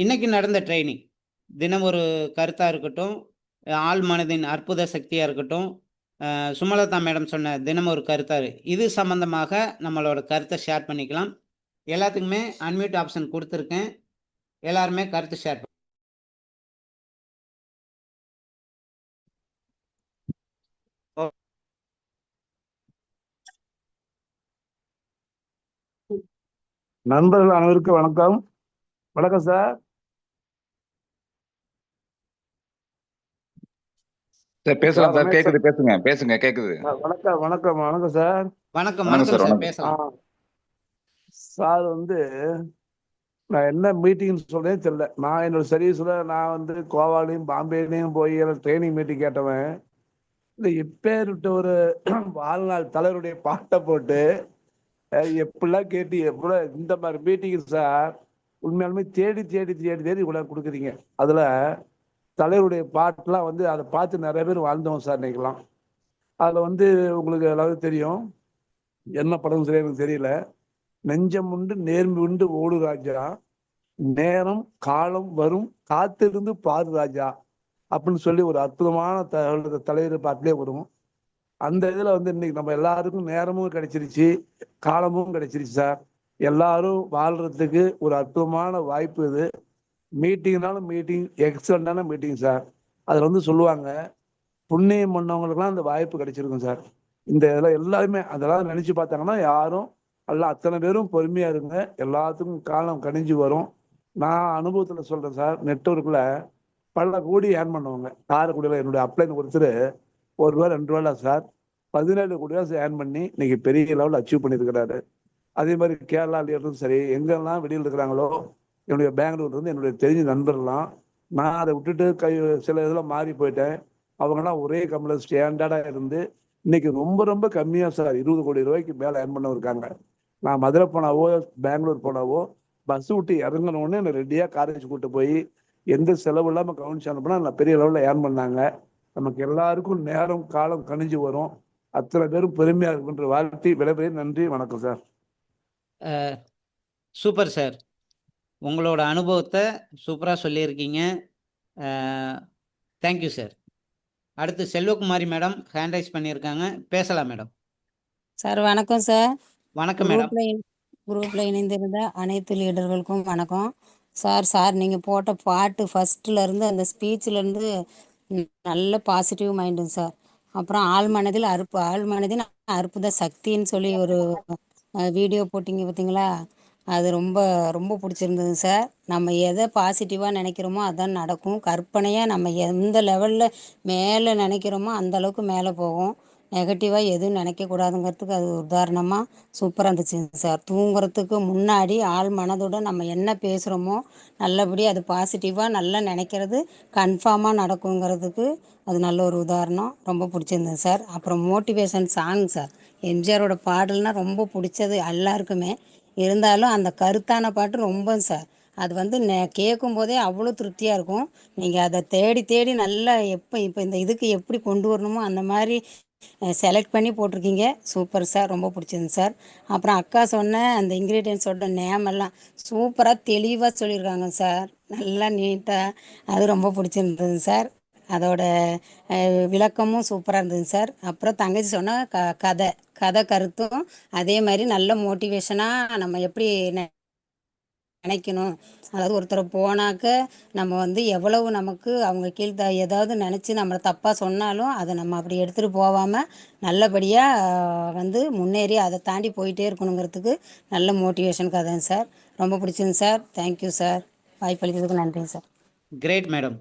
[SPEAKER 3] இன்றைக்கி நடந்த ட்ரைனிங் தினம் ஒரு கருத்தாக இருக்கட்டும், ஆள் மனதின் அற்புத சக்தியாக இருக்கட்டும், சுமலதா மேடம் சொன்ன தினம் ஒரு கருத்தாரு, இது சம்மந்தமாக நம்மளோட கருத்தை ஷேர் பண்ணிக்கலாம். எல்லாத்துக்குமே அன்மியூட் ஆப்ஷன் கொடுத்துருக்கேன். எல்லாருமே கருத்து ஷேர்
[SPEAKER 9] நண்பர்கள் அனைவருக்கும் வணக்கம். வணக்கம் சார்.
[SPEAKER 10] சார் பேசலாம் சார்,
[SPEAKER 9] ரமேஷ் சார்.
[SPEAKER 10] கேக்குது, பேசுங்க பேசுங்க, கேக்குது.
[SPEAKER 9] வணக்கம் வணக்கம் வணக்கம் சார்.
[SPEAKER 3] வணக்கம்
[SPEAKER 10] வணக்கம்
[SPEAKER 3] வணக்கம்
[SPEAKER 10] சார்,
[SPEAKER 3] சார்,
[SPEAKER 10] வணக்கம்.
[SPEAKER 3] பேசலாம்.
[SPEAKER 9] சார் நான் என்ன மீட்டிங்னு சொல்றேன்னு தெரியல. நான் என்னோட சர்வீஸ்ல நான் கோவாலையும் பாம்பேலையும் போய் ட்ரைனிங் மீட்டிங் கேட்டவன். இந்த எப்பேற்பட்ட ஒரு வாழ்நாள் தலைவருடைய பாட்டை போட்டு எப்படிலாம் கேட்டு எப்படிலாம் இந்த மாதிரி மீட்டிங் சார் உண்மையாலுமே தேடி தேடி தேடி தேடி இவ்வளவு கொடுக்குறீங்க. அதுல தலைவருடைய பாட்டுலாம் அதை பார்த்து நிறைய பேர் வாழ்ந்தோம் சார் இன்னைக்கெல்லாம். அதுல உங்களுக்கு எல்லாரும் தெரியும், என்ன படம் சரியா எனக்கு தெரியல. நெஞ்சம் உண்டு நேர்மை உண்டு ஓடு ராஜா, நேரம் காலம் வரும் காத்திருந்து பாரு ராஜா அப்படின்னு சொல்லி ஒரு அற்புதமான தலைவர் பாட்டிலே வரும். அந்த இதுல இன்னைக்கு நம்ம எல்லாருக்கும் நேரமும் கிடைச்சிருச்சு, காலமும் கிடைச்சிருச்சு சார். எல்லாரும் வாழ்றதுக்கு ஒரு அற்புதமான வாய்ப்பு இது. மீட்டிங்னாலும் மீட்டிங் எக்ஸலண்டான மீட்டிங் சார். அதுல சொல்லுவாங்க, புண்ணியம் பண்ணவங்களுக்குலாம் அந்த வாய்ப்பு கிடைச்சிருக்கும் சார். இந்த இதெல்லாம் எல்லாருமே அதெல்லாம் நினைச்சு பார்த்தாங்கன்னா யாரும் எல்லாம் அத்தனை பேரும் பொறுமையா இருங்க, எல்லாத்துக்கும் காலம் கணிஞ்சு வரும். நான் அனுபவத்துல சொல்றேன் சார். நெட்வொர்க்ல பல கோடி ஏர்ன் பண்ணுவாங்க. காரைக்குடியில என்னுடைய அப்ளைன் ஒருத்தர் ₹1 ₹2 சார் 17 கோடி ஏர்ன் பண்ணி இன்னைக்கு பெரிய லெவலில் அச்சீவ் பண்ணியிருக்கிறாரு. அதே மாதிரி கேரளால இருந்தும் சரி, எங்கெல்லாம் வெளியில் இருக்கிறாங்களோ, என்னுடைய பெங்களூர்ல இருந்து என்னுடைய தெரிஞ்ச நண்பர்லாம், நான் அதை விட்டுட்டு சில இதில் மாறி போயிட்டேன். அவங்கெல்லாம் ஒரே கம்பெனியில் ஸ்டாண்டர்டா இருந்து இன்னைக்கு ரொம்ப ரொம்ப கம்மியா சார் ₹20 கோடி மேல ஏர்ன் பண்ண இருக்காங்க. நான் மதுரை போனாவோ பெங்களூர் போனாவோ பஸ் விட்டு இறங்கினோடனே என்னை ரெடியா காலேஜ் கூட்டு போய் எந்த செலவு இல்லாம கவனிச்சு அனுப்புனா நான் பெரிய லெவலில் ஏர்ன் பண்ணாங்க. நமக்கு எல்லாருக்கும் நேரம் காலம் கணிஞ்சு வரும். அத்தனை பேரும் பெருமையா இருக்குன்ற வாழ்த்தி விடைபெறுகிறேன். நன்றி, வணக்கம் சார்.
[SPEAKER 3] சூப்பர் சார், உங்களோட அனுபவத்தை சூப்பராக சொல்லியிருக்கீங்க. Thank you sir. அடுத்து செல்வகுமாரி மேடம் ஹேண்ட் ரைஸ் பண்ணியிருக்காங்க, பேசலாம் மேடம்.
[SPEAKER 7] சார் வணக்கம் சார்.
[SPEAKER 3] வணக்கம் மேடம்.
[SPEAKER 7] குரூப்ல இணைந்திருந்த அனைத்து லீடர்களுக்கும் வணக்கம் சார். சார் நீங்க போட்ட பாட்டு ஃபர்ஸ்ட்ல இருந்து அந்த ஸ்பீச்ல இருந்து நல்ல பாசிட்டிவ் மைண்டுங்க சார். அப்புறம் ஆள் மனதின் அற்புத சக்தின்னு சொல்லி ஒரு வீடியோ போட்டிங்க பார்த்தீங்களா, அது ரொம்ப ரொம்ப பிடிச்சிருந்தது சார். நம்ம எதை பாசிட்டிவாக நினைக்கிறோமோ அதான் நடக்கும். கற்பனையாக நம்ம எந்த லெவலில் மேலே நினைக்கிறோமோ அந்த அளவுக்கு மேலே போகும். நெகட்டிவாக எதுவும் நினைக்கக்கூடாதுங்கிறதுக்கு அது உதாரணமாக சூப்பராக இருந்துச்சுங்க சார். தூங்குறதுக்கு முன்னாடி ஆள் மனதோட நம்ம என்ன பேசுகிறோமோ நல்லபடி அது பாசிட்டிவாக நல்லா நினைக்கிறது கன்ஃபார்மாக நடக்குங்கிறதுக்கு அது நல்ல ஒரு உதாரணம். ரொம்ப பிடிச்சிருந்தது சார். அப்புறம் மோட்டிவேஷன் சாங் சார். எம்ஜிஆரோட பாடல்னால் ரொம்ப பிடிச்சது எல்லாருக்குமே. இருந்தாலும் அந்த கருத்தான பாட்டு ரொம்ப சார். அது கேட்கும் போதே அவ்வளோ திருப்தியாக இருக்கும். நீங்கள் அதை தேடி தேடி நல்லா இப்போ இந்த இதுக்கு எப்படி கொண்டு வரணுமோ அந்த மாதிரி செலக்ட் பண்ணி போட்டிருக்கீங்க. சூப்பர் சார், ரொம்ப பிடிச்சிருந்து சார். அப்புறம் அக்கா சொன்ன அந்த இன்க்ரீடியன்ஸோட நேம் எல்லாம் சூப்பராக தெளிவாக சொல்லியிருக்காங்க சார், நல்லா நீட்டாக. அது ரொம்ப பிடிச்சிருந்தது சார். அதோட விளக்கமும் சூப்பராக இருந்தது சார். அப்புறம் தங்கச்சி சொன்ன கதை கருத்தும் அதே மாதிரி நல்ல மோட்டிவேஷனாக நம்ம எப்படி நினைக்கணும். அதாவது ஒருத்தர் போனாக்க நம்ம எவ்வளவு நமக்கு அவங்க ஏதாவது நினச்சி நம்மளை தப்பாக சொன்னாலும் அதை நம்ம அப்படி எடுத்துகிட்டு போகாமல் நல்லபடியாக முன்னேறி அதை தாண்டி போயிட்டே இருக்கணுங்கிறதுக்கு நல்ல மோட்டிவேஷன் கதைங்க சார். ரொம்ப பிடிச்சிருந்து சார். Thank you sir. வாய்ப்பளித்ததுக்கு நன்றிங்க சார்.
[SPEAKER 3] Great madam.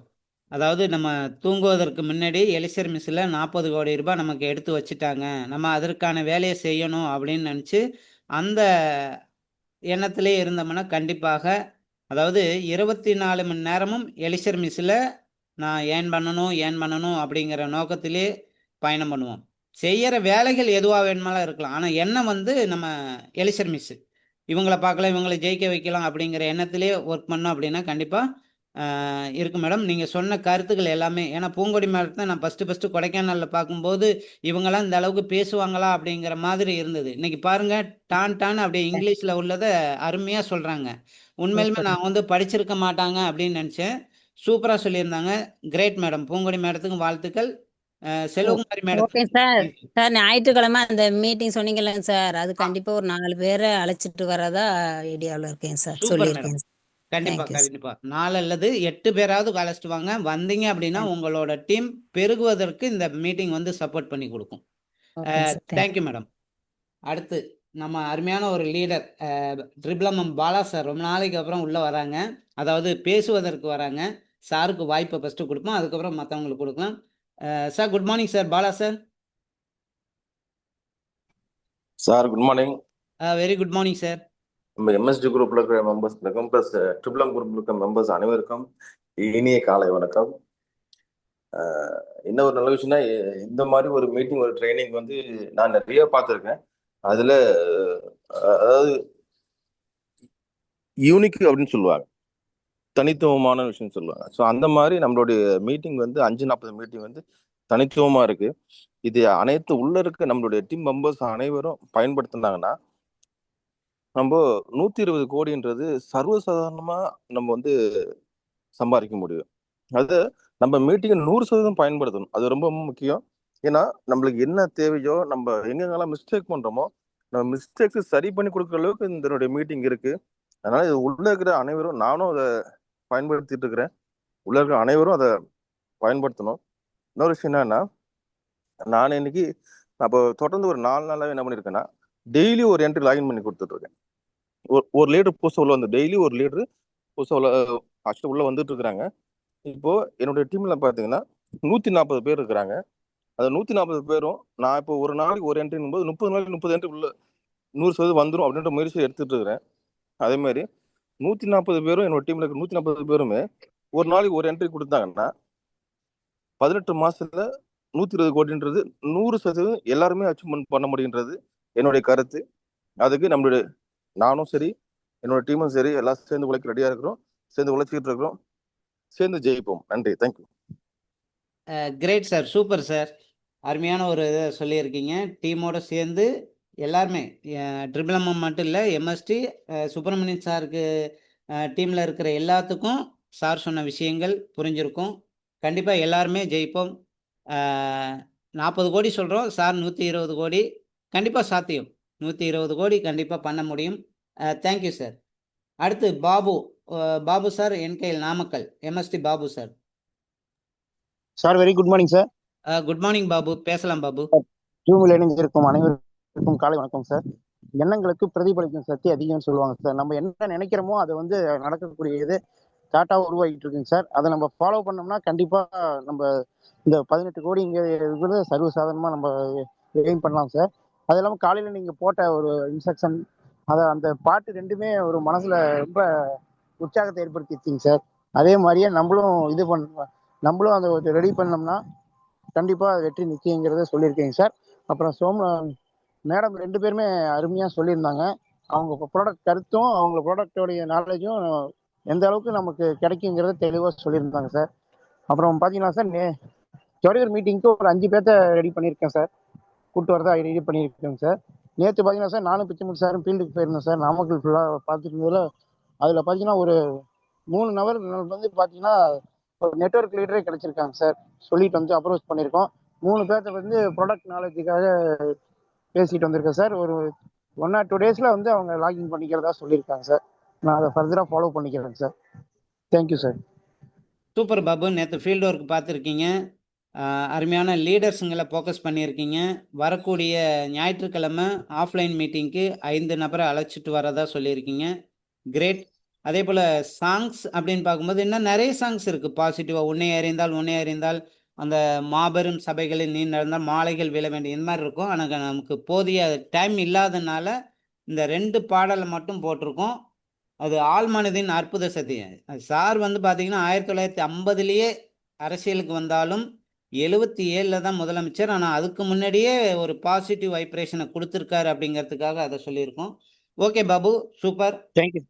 [SPEAKER 3] அதாவது நம்ம தூங்குவதற்கு முன்னாடி எலிசர் மிஸ்ஸில் ₹40 கோடி நமக்கு எடுத்து வச்சுட்டாங்க, நம்ம அதற்கான வேலையை செய்யணும் அப்படின்னு நினச்சி அந்த எண்ணத்திலே இருந்தோம்னா கண்டிப்பாக, அதாவது 24 மணி நேரமும் எலிசர் மிஸ்ஸில் நான் ஏன் பண்ணணும் அப்படிங்கிற நோக்கத்திலே பயணம் பண்ணுவோம். செய்கிற வேலைகள் எதுவாக வேணுமாலாம் இருக்கலாம், ஆனால் எண்ணம் நம்ம எலிசர் மிஸ்ஸு இவங்களை பார்க்கலாம், இவங்களை ஜெயிக்க வைக்கலாம் அப்படிங்கிற எண்ணத்திலே ஒர்க் பண்ணோம் அப்படின்னா கண்டிப்பாக இருக்கு மேடம். நீங்கள் சொன்ன கருத்துக்கள் எல்லாமே, ஏன்னா பூங்கொடி மேடத்தை நான் ஃபஸ்ட்டு கொடைக்கானலில் பார்க்கும்போது இவங்கெல்லாம் இந்த அளவுக்கு பேசுவாங்களா அப்படிங்கிற மாதிரி இருந்தது. இன்னைக்கு பாருங்க, டான் அப்படியே இங்கிலீஷில் உள்ளதை அருமையாக சொல்கிறாங்க. உண்மையிலுமே நான் படிச்சிருக்க மாட்டாங்க அப்படின்னு நினச்சேன். சூப்பராக சொல்லியிருந்தாங்க. Great madam. பூங்கொடி மேடத்துக்கும் வாழ்த்துக்கள். Selvakumari madam.
[SPEAKER 7] Okay sir. Sir ஞாயிற்றுக்கிழமை அந்த மீட்டிங் சொன்னீங்கல்லங்க சார், அது கண்டிப்பாக ஒரு 4 பேரை அழைச்சிட்டு வரதா ஐடியாவில் இருக்கேன் சார்.
[SPEAKER 3] சூப்பர்
[SPEAKER 7] சொல்லியிருக்கேன்
[SPEAKER 3] மேடம்.
[SPEAKER 7] சார்.
[SPEAKER 3] கண்டிப்பா
[SPEAKER 7] தேங்க்யூ சார்.
[SPEAKER 3] கண்டிப்பா 4 அல்லது 8 பேராவது அழைச்சிட்டு வாங்க. வந்தீங்க அப்படின்னா உங்களோட டீம் பெருகுவதற்கு இந்த மீட்டிங் சப்போர்ட் பண்ணி கொடுக்கும்.
[SPEAKER 7] Okay sir.
[SPEAKER 3] Thank you madam. அடுத்து நம்ம அருமையான ஒரு லீடர் ட்ரிப்ளமம் பாலா சார் ரொம்ப நாளைக்கு அப்புறம் உள்ளே வராங்க. அதாவது பேசுவதற்கு வராங்க. சாருக்கு வாய்ப்பை ஃபஸ்ட்டு கொடுப்போம், அதுக்கப்புறம் மற்றவங்களுக்கு கொடுக்கலாம். Sir good morning sir, Bala sir.
[SPEAKER 11] Sir good morning.
[SPEAKER 3] Very good morning sir.
[SPEAKER 11] நம்ம எம்எஸ்டி குரூப்ல இருக்கிற மெம்பர்ஸ்க்கும் பிளஸ் ட்ரிபிள் குரூப்ல இருக்கிற மெம்பர்ஸ் அனைவருக்கும் இனிய காலை வணக்கம். என்ன ஒரு நல்ல விஷயம்னா, இந்த மாதிரி ஒரு மீட்டிங், ஒரு ட்ரைனிங் வந்து நான் நிறைய பார்த்துருக்கேன். அதுல அதாவது யூனிக் அப்படின்னு சொல்லுவாங்க, தனித்துவமான விஷயம் சொல்லுவாங்க. ஸோ அந்த மாதிரி நம்மளுடைய மீட்டிங் வந்து 5:40 மீட்டிங் வந்து தனித்துவமா இருக்கு. இது அனைத்து உள்ள இருக்க நம்மளுடைய டீம் மெம்பர்ஸ் அனைவரும் பயன்படுத்தினாங்கன்னா நம்ம 120 கோடின்றது சர்வசாதாரணமா நம்ம வந்து சம்பாதிக்க முடியும். அது நம்ம மீட்டிங்கை 100% பயன்படுத்தணும். அது ரொம்ப முக்கியம். ஏன்னா நம்மளுக்கு என்ன தேவையோ, நம்ம எங்கெங்கெல்லாம் மிஸ்டேக் பண்றோமோ, நம்ம மிஸ்டேக்ஸ் சரி பண்ணி கொடுக்குற அளவுக்கு இதனுடைய மீட்டிங் இருக்கு. அதனால இது உள்ள இருக்கிற அனைவரும், நானும் அதை பயன்படுத்திட்டு இருக்கிறேன், உள்ள இருக்கிற அனைவரும் அதை பயன்படுத்தணும். இன்னொரு விஷயம் என்னன்னா, நான் இன்னைக்கு அப்போ தொடர்ந்து ஒரு 4 நாளாவே என்ன பண்ணிருக்கேன்னா, டெய்லி ஒரு என்ட்ரி லாகின் பண்ணி கொடுத்துட்டு இருக்கேன். ஒரு லீடர் புதுசாக உள்ள வந்து டெய்லி ஒரு லீடர் புதுசாக உள்ள வந்துட்டு இருக்கிறாங்க. இப்போ என்னுடைய டீம்ல பாத்தீங்கன்னா 140 பேர் இருக்கிறாங்க. அந்த 140 பேரும் நான் இப்போ ஒரு நாளைக்கு ஒரு என்ட்ரின் போது 30 நாளைக்கு 30 என்ட்ரி உள்ள 100% வந்துடும் அப்படின்ற முயற்சி எடுத்துட்டு இருக்கிறேன். அதே மாதிரி 140 பேரும் என்னோட டீம்ல இருக்க 140 பேருமே ஒரு நாளைக்கு ஒரு என்ட்ரி கொடுத்தாங்கன்னா 18 மாசத்துல 120 கோடின்றது 100% எல்லாருமே அச்சீவ்மெண்ட் பண்ண முடியுன்றது என்னுடைய கருத்து. அதுக்கு நம்மளுடைய நானும் சரி, என்னோட டீமும் சரி, எல்லாம் சேர்ந்து உழைக்க ரெடியா இருக்கிறோம், சேர்ந்து உழைச்சிக்கிட்டு இருக்கிறோம், சேர்ந்து ஜெயிப்போம். நன்றி, thank you.
[SPEAKER 3] Great sir, super sir. அருமையான ஒரு இதை சொல்லியிருக்கீங்க. டீமோட சேர்ந்து எல்லாருமே, ட்ரிபிள்எம்எம் மட்டும் இல்லை, எம்எஸ்டி சுப்பிரமணியன் சாருக்கு டீமில் இருக்கிற எல்லாத்துக்கும் சார் சொன்ன விஷயங்கள் புரிஞ்சிருக்கும். கண்டிப்பாக எல்லாருமே ஜெயிப்போம். 40 கோடி சொல்கிறோம், சார் 120 கோடி கண்டிப்பாக சாத்தியம். 120 கோடி கண்டிப்பாக பண்ண முடியும். Thank you sir. அடுத்து பாபு சார், என்கையில் Namakkal, MST Babu sir.
[SPEAKER 12] Sir very good morning sir.
[SPEAKER 3] Good morning Babu, பேசலாம் பாபு.
[SPEAKER 12] ஜூமில் இணைந்திருக்கும் அனைவருக்கும் காலை வணக்கம் சார். எண்ணங்களுக்கு பிரதிபலிக்கும் சக்தி அதிகம்னு சொல்லுவாங்க சார். நம்ம என்ன நினைக்கிறோமோ அது வந்து நடக்கக்கூடியது டாட்டாக உருவாகிட்டு இருக்குங்க சார். அதை நம்ம ஃபாலோ பண்ணோம்னா கண்டிப்பாக நம்ம இந்த 18 கோடி இங்கே இருக்கிறது சர்வசாதாரணமாக நம்ம எய்ம் பண்ணலாம் சார். அது இல்லாமல் காலையில் நீங்கள் போட்ட ஒரு இன்ஸ்ட்ரக்ஷன், அந்த பாட்டு ரெண்டுமே ஒரு மனசில் ரொம்ப உற்சாகத்தை ஏற்படுத்திடுச்சிங்க சார். அதே மாதிரியே நம்மளும் அதை ரெடி பண்ணோம்னா கண்டிப்பாக வெற்றி நிச்சயங்கிறத சொல்லியிருக்கேங்க சார். அப்புறம் மேடம் 2 பேருமே அருமையாக சொல்லியிருந்தாங்க. அவங்க ப்ராடக்ட் கருத்தும் அவங்க ப்ராடக்டோடைய நாலேஜும் எந்த அளவுக்கு நமக்கு கிடைக்குங்கிறத தெளிவாக சொல்லியிருந்தாங்க சார். அப்புறம் பார்த்தீங்கன்னா சார், ஜொரியர் மீட்டிங்க்கு ஒரு 5 பேர்த்த ரெடி பண்ணியிருக்கேன் சார், கூட்டு வரதா ரெடி பண்ணியிருக்கேங்க சார். நேற்று பார்த்தீங்கன்னா சார், நானும் பிச்சமுத்து சாரும் ஃபீல்டுக்கு போயிருந்தேன் சார். நாமக்கல் ஃபுல்லாக பார்த்துட்டு இருந்ததில் அதில் பார்த்தீங்கன்னா ஒரு 3 நபர் வந்து பார்த்தீங்கன்னா ஒரு நெட்வொர்க் லீடரே கிடைச்சிருக்காங்க சார். சொல்லிட்டு வந்து அப்ரோச் பண்ணியிருக்கோம். 3 பேர்த்த வந்து ப்ராடக்ட் நாலேஜுக்காக பேசிட்டு வந்திருக்கேன் சார். ஒரு 1 or 2 டேஸில் வந்து அவங்க லாகின் பண்ணிக்கிறதா சொல்லியிருக்காங்க சார். நான் அதை ஃபர்தராக ஃபாலோ பண்ணிக்கிறேன் sir. Thank you sir.
[SPEAKER 3] Super Babu, நேற்று ஃபீல்டு ஒர்க் பார்த்துருக்கீங்க. அருமையான லீடர்ஸுங்களை ஃபோக்கஸ் பண்ணியிருக்கீங்க. வரக்கூடிய ஞாயிற்றுக்கிழமை ஆஃப்லைன் மீட்டிங்க்கு 5 நபரை அழைச்சிட்டு வரதா சொல்லியிருக்கீங்க. கிரேட். அதே போல் சாங்ஸ் அப்படின்னு பார்க்கும்போது இன்னும் நிறைய சாங்ஸ் இருக்குது பாசிட்டிவாக. உன்னை அறிந்தால், அந்த மாபெரும் சபைகளில் நீ நடந்தால், மாலைகள் விழ வேண்டிய, இந்த மாதிரி இருக்கும். ஆனால் நமக்கு போதிய டைம் இல்லாதனால இந்த 2 பாடலை மட்டும் போட்டிருக்கோம். அது ஆழ்மனதின் அற்புத சத்தியம். சார் வந்து பார்த்தீங்கன்னா 1950லேயே அரசியலுக்கு வந்தாலும் 77ல் தான் முதலமைச்சர். ஆனால் அதுக்கு முன்னாடியே ஒரு பாசிட்டிவ் வைப்ரேஷனை கொடுத்துருக்காரு அப்படிங்கிறதுக்காக அதை சொல்லியிருக்கோம். Okay Babu, super.
[SPEAKER 12] Thank you.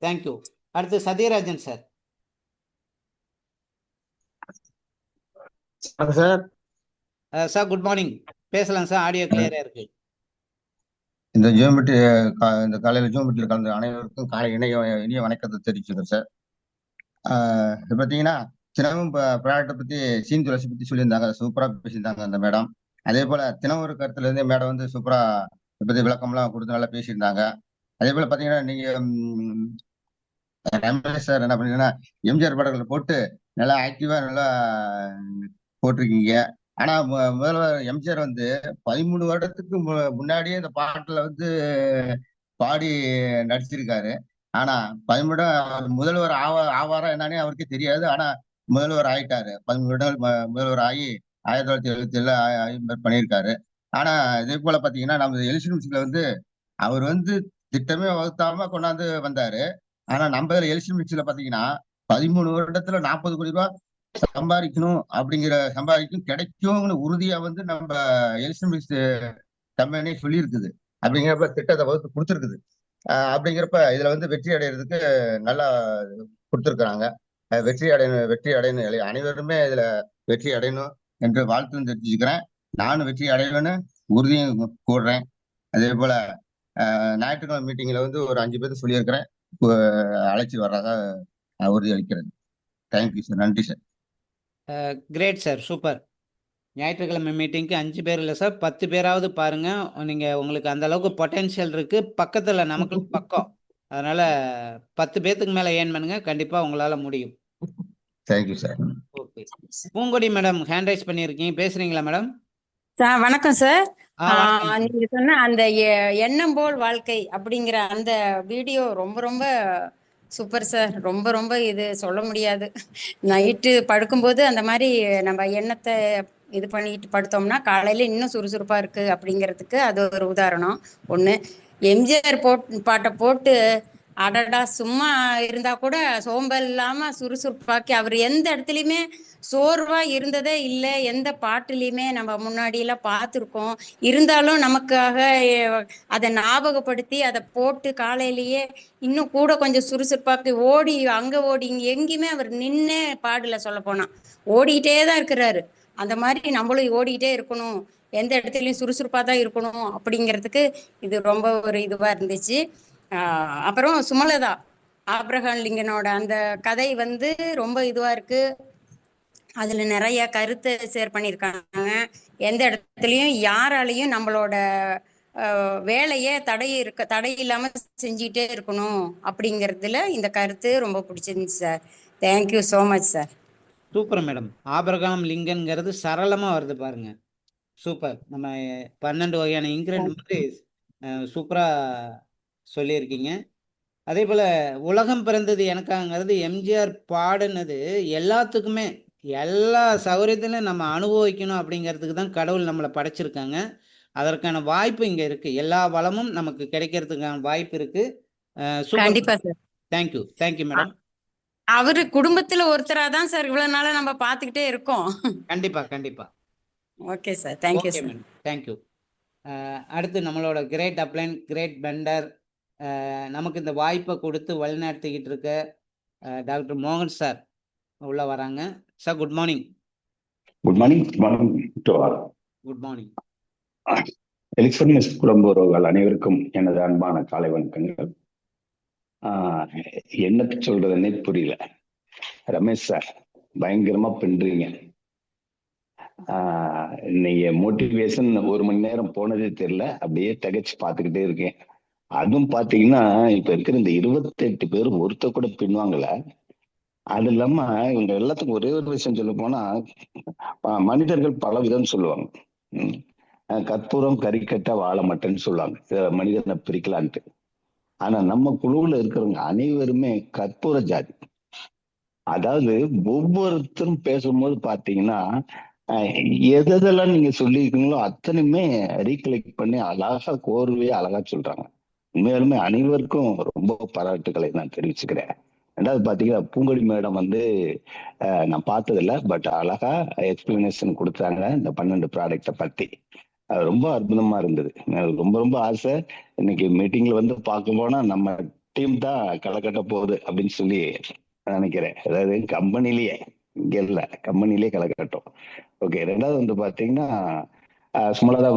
[SPEAKER 3] Thank you. அடுத்து சத்யராஜன் சார். சார் குட் மார்னிங், பேசலாம் சார், ஆடியோ கிளியரா இருக்கு.
[SPEAKER 13] இந்த காலையில் ஜூமிட்டில் கலந்த அனைவருக்கும் காலை இனிய வணக்கத்தை தெரிவிச்சுக்கிறேன் சார். இப்போ பார்த்தீங்கன்னா தினமும் ப்ராடக்டை பற்றி சீன் துளசி பற்றி சொல்லியிருந்தாங்க, சூப்பராக பேசியிருந்தாங்க அந்த மேடம். அதே போல் தினம் ஒரு கருத்துல இருந்து மேடம் வந்து சூப்பராக இதை பற்றி விளக்கம்லாம் கொடுத்து நல்லா பேசியிருந்தாங்க. அதே போல் பார்த்தீங்கன்னா நீங்கள் ரமேஷ் சார் என்ன பண்ணீங்கன்னா எம்ஜிஆர் படங்களை போட்டு நல்லா ஆக்டிவாக நல்லா போட்டிருக்கீங்க. ஆனா முதல்வர் எம்ஜிஆர் வந்து 13 வருடத்துக்கு முன்னாடியே இந்த பாட்டுல வந்து பாடி நடிச்சிருக்காரு. ஆனா 13 முதல்வர் ஆவாரா என்னன்னே அவருக்கு தெரியாது. ஆனா முதல்வர் ஆயிட்டாரு. 13 வருடங்கள் முதல்வர் ஆகி 1977 பண்ணியிருக்காரு. ஆனா இதே போல பாத்தீங்கன்னா நம்ம எலெக்ஷன் மிஷின்ல வந்து அவர் வந்து திட்டமே வகுத்தாம கொண்டாந்து வந்தாரு. ஆனா நம்ம எலெக்ஷன் மிஷின்ல பாத்தீங்கன்னா 13 வருடத்துல 40 கோடி ரூபாய் சம்பாதிக்கணும் சம்பாதிக்கும் கிடைக்கும்னு உறுதியா வந்து நம்ம எலெக்ஷன் மிஷ் கம்பெனி சொல்லியிருக்குது. அப்படிங்கிறப்ப திட்டத்தை வகுத்து கொடுத்துருக்குது. அப்படிங்கிறப்ப இதுல வந்து வெற்றி அடைகிறதுக்கு நல்லா கொடுத்துருக்குறாங்க. வெற்றி அடையணும் அனைவருமே இதுல வெற்றி அடையணும் என்று வாழ்த்து தெரிஞ்சுக்கிறேன். நானும் வெற்றி அடைவேன்னு உறுதியும் கூடுறேன். அதே போல ஞாயிற்றுக்கிழமை மீட்டிங்ல வந்து ஒரு 5 பேருக்கு சொல்லியிருக்கிறேன். அழைச்சி வர்றதா உறுதி அளிக்கிறேன். Thank you sir. நன்றி சார்.
[SPEAKER 3] Great sir, super. ஞாயிற்றுக்கிழமை மீட்டிங்க்கு 5 பேர் இல்லை சார், 10 பேராவது பாருங்க. உங்களுக்கு அந்த அளவுக்கு பொட்டென்ஷியல் இருக்கு. பக்கத்துல நமக்கு பக்கம், அதனால 10 பேத்துக்கு மேல ஏன் பண்ணுங்க, கண்டிப்பா உங்களால முடியும்.
[SPEAKER 13] Thank you sir.
[SPEAKER 3] ஓகே, பூங்கொடி மேடம் ஹேண்ட் ரைஸ் பண்ணியிருக்கீங்க, பேசுறீங்களா மேடம்?
[SPEAKER 7] வணக்கம் சார்.
[SPEAKER 3] வணக்கம்.
[SPEAKER 7] நீங்க சொன்ன அந்த எண்ணம் போல் வாழ்க்கை அப்படிங்கிற அந்த வீடியோ ரொம்ப ரொம்ப சூப்பர் சார். ரொம்ப ரொம்ப இது சொல்ல முடியாது. நைட்டு படுக்கும்போது அந்த மாதிரி நம்ம எண்ணத்தை இது பண்ணிட்டு படுத்தோம்னா காலையில இன்னும் சுறுசுறுப்பா இருக்கு அப்படிங்கிறதுக்கு அது ஒரு உதாரணம். ஒண்ணு, எம்ஜிஆர் பாட்டை போட்டு அடடா சும்மா இருந்தா கூட சோம்பல் இல்லாம சுறுசுறுப்பாக்கி அவர் எந்த இடத்துலயுமே சோர்வா இருந்ததே இல்லை. எந்த பாட்டுலயுமே நம்ம முன்னாடி எல்லாம் பார்த்துருக்கோம். இருந்தாலும் நமக்காக அதை ஞாபகப்படுத்தி அதை போட்டு காலையிலேயே இன்னும் கூட கொஞ்சம் சுறுசுறுப்பாக்கி ஓடி அங்க ஓடி எங்கேயுமே அவர் நின்னே பாடல. சொல்ல போனா ஓடிட்டே தான் இருக்கிறாரு. அந்த மாதிரி நம்மளும் ஓடிட்டே இருக்கணும், எந்த இடத்துலயும் சுறுசுறுப்பா தான் இருக்கணும் அப்படிங்கிறதுக்கு இது ரொம்ப ஒரு இதுவா இருந்துச்சு. அப்புறம் சுமலதா ஆப்ரஹாம் லிங்கனோட அந்த கதை வந்து ரொம்ப இதுவா இருக்கு. அதுல நிறைய கருத்தை ஷேர் பண்ணியிருக்காங்க. எந்த இடத்துலயும் யாராலையும் நம்மளோட வேலையை தடை இல்லாம செஞ்சுட்டே இருக்கணும் அப்படிங்கறதுல இந்த கருத்து ரொம்ப பிடிச்சிருந்துச்சு sir. Thank you so much sir.
[SPEAKER 3] Super madam. Abraham லிங்கன்கிறது சரளமா வருது பாருங்க, சூப்பர். நம்ம 12 வகையான இன்கிரிடியன்ட் மாதிரி சூப்பரா சொல்லியிருக்கீங்க. அதே போல உலகம் பிறந்தது எனக்காங்கிறது எம்ஜிஆர் பாடுனது எல்லாத்துக்குமே எல்லா சௌகரியத்திலும் நம்ம அனுபவிக்கணும் அப்படிங்கிறதுக்கு தான் கடவுள் நம்மளை படைச்சிருக்காங்க. அதற்கான வாய்ப்பு இங்க இருக்கு. எல்லா வளமும் நமக்கு கிடைக்கிறதுக்கான வாய்ப்பு இருக்கு.
[SPEAKER 7] கண்டிப்பா சார்.
[SPEAKER 3] தேங்க்யூ. Thank you madam.
[SPEAKER 7] அவரு குடும்பத்துல ஒருத்தரா தான் சார் இவ்வளவு நாளா நம்ம பாத்துக்கிட்டே இருக்கோம்.
[SPEAKER 3] கண்டிப்பா கண்டிப்பா.
[SPEAKER 7] Okay sir. Thank you
[SPEAKER 3] okay
[SPEAKER 7] sir.
[SPEAKER 3] Madam, thank you. அடுத்து நம்மளோட கிரேட் அப்ளைன், கிரேட் பெண்டர், நமக்கு இந்த வாய்ப்பை கொடுத்து வழிநடத்திக்கிட்டு இருக்க டாக்டர் மோகன் சார் உள்ள வராங்க. Sir good morning.
[SPEAKER 14] Good morning.
[SPEAKER 3] Good morning.
[SPEAKER 14] Electronics புலம்புறவர்கள் அனைவருக்கும் எனது அன்பான காலை வணக்கங்கள். என்னத்தை சொல்றதுன்னே புரியல. ரமேஷ் சார் பயங்கரமா பண்றீங்க. நீங்க மோட்டிவேஷன் 1 மணி நேரம் போனதே தெரியல, அப்படியே தகச்சு பார்த்துக்கிட்டே இருக்கேன். அதுவும் பாத்தீங்கன்னா இப்ப இருக்கிற இந்த 28 பேர் ஒருத்த கூட பின்வாங்கல. அது இல்லாம இவங்க எல்லாத்துக்கும் ஒரே ஒரு விஷயம் சொல்ல போனா, மனிதர்கள் பல விதம் சொல்லுவாங்க. கற்பூரம் கறிக்கட்டா வாழ மாட்டேன்னு சொல்லுவாங்க மனிதனை பிரிக்கலான்ட்டு. ஆனா நம்ம குழுவுல இருக்கிறவங்க அனைவருமே கற்பூர ஜாதி. அதாவது ஒவ்வொருத்தரும் பேசும்போது பாத்தீங்கன்னா எதெல்லாம் நீங்க சொல்லியிருக்கீங்களோ அத்தனையுமே ரீகலெக்ட் பண்ணி அழகா கோர்வையா அழகா சொல்றாங்க. உண்மையாலுமே அனைவருக்கும் ரொம்ப பாராட்டுக்களை நான் தெரிவிச்சுக்கிறேன். ரெண்டாவது பாத்தீங்கன்னா பூங்கொடி மேடம் வந்து நான் பார்த்ததில்ல, பட் அழகா எக்ஸ்பிளனேஷன் கொடுத்தாங்க இந்த 12 ப்ராடக்டை பத்தி. அது ரொம்ப அற்புதமா இருந்தது. ரொம்ப ரொம்ப ஆசை இன்னைக்கு மீட்டிங்ல வந்து பார்க்க போனா நம்ம டீம் தான் களை கட்ட போகுது அப்படின்னு சொல்லி நினைக்கிறேன். அதாவது கம்பெனிலேயே, இங்க இல்ல கம்பெனிலேயே களை கட்டும். ஓகே. ரெண்டாவது வந்து பாத்தீங்கன்னா சுமலதா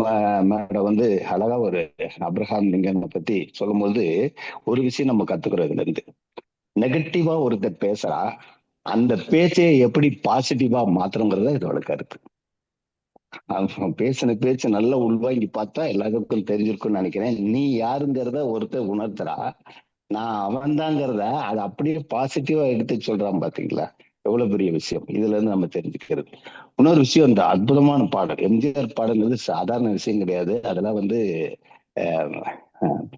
[SPEAKER 14] மேடம் வந்து அழகா ஒரு அப்ரஹாம் லிங்கனை பத்தி சொல்லும் போது ஒரு விஷயம் நம்ம கத்துக்கிறோம். இதுல இருந்து நெகட்டிவா ஒருத்தர் பேசுறா, அந்த பேச்சையை எப்படி பாசிட்டிவா மாத்திரங்கிறத இதோட கருத்து. பேசின பேச்சு நல்லா உள்வாங்கி பார்த்தா எல்லாருக்கும் தெரிஞ்சிருக்கும்னு நினைக்கிறேன். நீ யாருங்கிறத ஒருத்தர் உணர்த்துறா, நான் அவன்தாங்கிறத அதை அப்படியே பாசிட்டிவா எடுத்து சொல்றான் பாத்தீங்களா. எவ்வளவு பெரிய விஷயம் இதுல இருந்து நம்ம தெரிஞ்சுக்கிறது. இன்னொரு விஷயம், இந்த அற்புதமான பாடல் எம்ஜிஆர் பாடல்ங்கிறது சாதாரண விஷயம் கிடையாது. அதெல்லாம் வந்து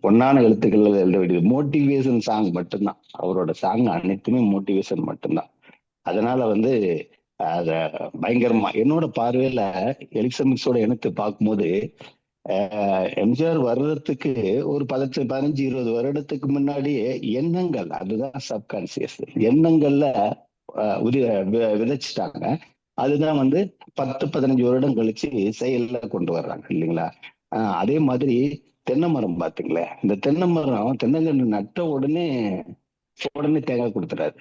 [SPEAKER 14] பொன்னான எழுத்துக்கள் எழுத வேண்டியது. மோட்டிவேஷன் சாங் மட்டும்தான் அவரோட சாங், அனைத்துமே மோட்டிவேஷன் மட்டும்தான். அதனால வந்து அத பயங்கரமா என்னோட பார்வையில எலிக்சமிக்ஸோட இணைத்து பார்க்கும்போது எம்ஜிஆர் வர்றதுக்கு ஒரு 15-20 வருடத்துக்கு முன்னாடியே எண்ணங்கள், அதுதான் சப்கான்சியஸ் எண்ணங்கள்ல விதைச்சிட்டாங்க. அதுதான் வந்து 10-15 வருடம் கழிச்சு செயல்ல கொண்டு வர்றாங்க இல்லைங்களா? அதே மாதிரி தென்னை மரம் பாத்தீங்களேன், இந்த தென்னை மரம் தென்னங்கன்று நட்ட உடனே தேங்காய் கொடுத்துறாரு.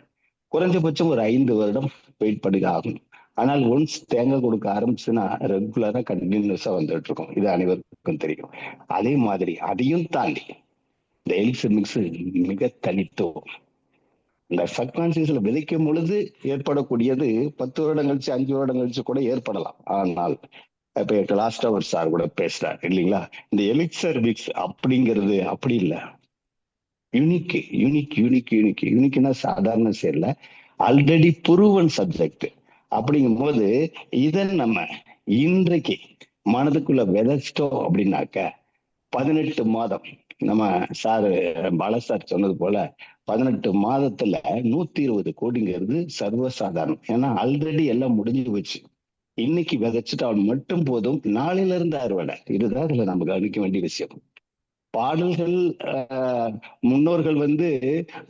[SPEAKER 14] குறைஞ்சபட்சம் ஒரு 5 வருடம் வெயிட் பண்ணி ஆகணும். ஆனால் ஒன்ஸ் தேங்காய் கொடுக்க ஆரம்பிச்சுன்னா ரெகுலரா கண்டினியூஸா வந்துட்டு இருக்கும். இது அனைவருக்கும் தெரியும். அதே மாதிரி அதையும் தாண்டி இந்த எலிக்சமிக்ஸ் மிக தனித்துவம். இந்த சப்கான்சியஸ்ல விதைக்கும் பொழுது ஏற்படக்கூடியது 10 வருடம் கழிச்சு 5 வருடம் கழிச்சு கூட ஏற்படலாம். ஆனால் இப்ப லாஸ்டா ஒரு சார் கூட பேசுறாரு இல்லைங்களா, இந்த எலிக்சர் மிக்ஸ் அப்படிங்கிறது அப்படி இல்லை. யூனிக்னா சாதாரண செயல்ல ஆல்ரெடி ப்ரூவன் சப்ஜெக்ட். அப்படிங்கும் போது இதை நம்ம இன்றைக்கு மனதுக்குள்ள விதைச்சிட்டோம் அப்படின்னாக்க 18 மாதம், நம்ம சாரு பாலா சார் சொன்னது போல 18 மாதத்துல 120 கோடிங்கிறது சர்வசாதாரணம். ஏன்னா ஆல்ரெடி எல்லாம் முடிஞ்சு போச்சு. இன்னைக்கு விதைச்சிட்டால் மட்டும் போதும், நாளையில இருந்து அறுவடை. இதுதான் இதுல நம்ம கவனிக்க வேண்டிய விஷயம். பாடல்கள் முன்னோர்கள் வந்து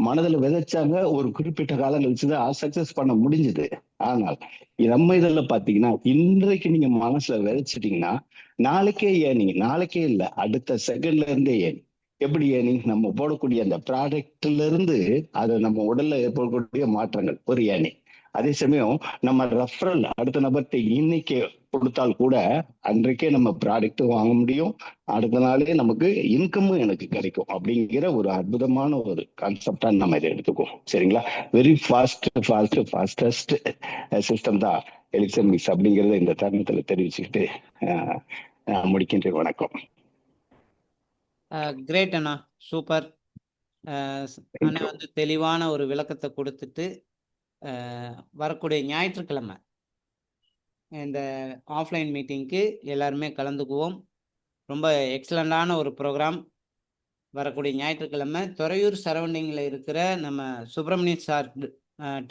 [SPEAKER 14] மனதில் விதைச்சாங்க, ஒரு குறிப்பிட்ட காலம் கழிச்சுதான் சக்சஸ் பண்ண முடிஞ்சது. ஆனால் நம்ம இதெல்லாம் பாத்தீங்கன்னா இன்றைக்கு நீங்க மனசுல விதைச்சிட்டீங்கன்னா நாளைக்கே ஏனிங்க, நாளைக்கே இல்லை அடுத்த செகண்ட்ல இருந்தே ஏனி. எப்படி ஏனி? நம்ம போடக்கூடிய அந்த ப்ராடக்ட்ல இருந்து அதை நம்ம உடல்ல ஏற்படக்கூடிய மாற்றங்கள் ஒரு ஏனி. அதே சமயம் நம்ம ரெஃபரல் அடுத்த நபர்கிட்ட இன்னைக்கு கொடுத்தால் கூட அன்றைக்கே நம்ம ப்ராடக்ட் வாங்க முடியும், அடுத்த நாளே நமக்கு இன்கமும் எனக்கு கிடைக்கும். அப்படிங்கிற ஒரு அற்புதமான ஒரு கான்செப்டா நம்ம இதை எடுத்துக்கோம். சரிங்களா? வெரி ஃபாஸ்டஸ்ட் சிஸ்டம் தான் எலிக்சமிக்ஸ் அப்படிங்கறத இந்த தருணத்துல தெரிவிச்சுக்கிட்டு முடிக்கின்றேன். வணக்கம்.
[SPEAKER 3] கிரேட் அண்ணா, சூப்பர். அண்ணா வந்து தெளிவான ஒரு விளக்கத்தை கொடுத்துட்டு வரக்கூடிய ஞாயிற்றுக்கிழமை இந்த ஆஃப்லைன் மீட்டிங்க்கு எல்லாருமே கலந்துக்குவோம். ரொம்ப எக்ஸலண்டான ஒரு ப்ரோக்ராம். வரக்கூடிய ஞாயிற்றுக்கிழமை துறையூர் சரௌண்டிங்கில் இருக்கிற நம்ம சுப்பிரமணியன் சார்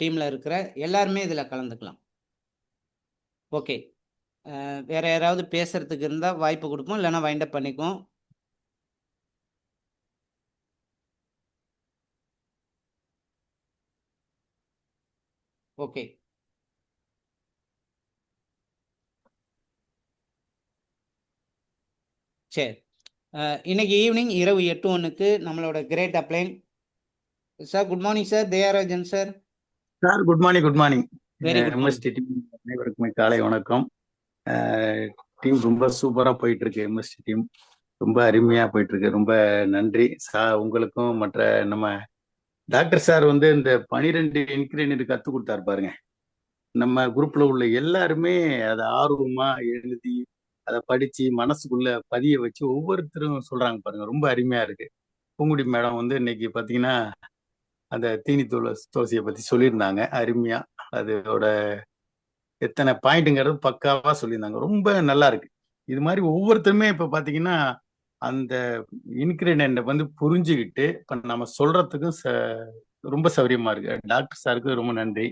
[SPEAKER 3] டீமில் இருக்கிற எல்லாருமே இதில் கலந்துக்கலாம். ஓகே, வேற யாராவது பேசுறதுக்கு இருந்தால் வாய்ப்பு கொடுப்போம், இல்லைன்னா வைண்டப் பண்ணிக்குவோம். ஓகே, சரி. இன்னைக்கு ஈவினிங் இரவு 8:01 நம்மளோட கிரேட் அப்ளைன் sir. Good morning sir. Dayarajan sir.
[SPEAKER 15] Sir good morning. Good morning.
[SPEAKER 3] Very good
[SPEAKER 15] MST team அனைவருக்குமே காலை வணக்கம். டீம் ரொம்ப சூப்பரா போயிட்டு இருக்கு. எம்எஸ்டி டீம் ரொம்ப அருமையா போயிட்டு இருக்கு. ரொம்ப நன்றி சார் உங்களுக்கும். மற்ற நம்ம டாக்டர் சார் வந்து இந்த 12 இன்கிரீடியன்ட் கத்து கொடுத்தாரு பாருங்க. நம்ம குரூப்ல உள்ள எல்லாருமே அதை ஆர்வமா எழுதி அதை படிச்சு மனசுக்குள்ள பதிய வச்சு ஒவ்வொருத்தரும் சொல்றாங்க பாருங்க. ரொம்ப அருமையா இருக்கு. பூங்குடி மேடம் வந்து இன்னைக்கு பாத்தீங்கன்னா அந்த தீனி தோசையை பத்தி சொல்லியிருந்தாங்க அருமையா. அதோட எத்தனை பாயிண்ட்டுங்கிறது பக்காவா சொல்லியிருந்தாங்க. ரொம்ப நல்லா இருக்கு. இது மாதிரி ஒவ்வொருத்தருமே இப்ப பாத்தீங்கன்னா அந்த இன்கிரீடியன்ட் வந்து புரிஞ்சுக்கிட்டு இப்ப நம்ம சொல்றதுக்கும் ரொம்ப சௌரியமா இருக்கு. டாக்டர் சாருக்கு ரொம்ப நன்றி.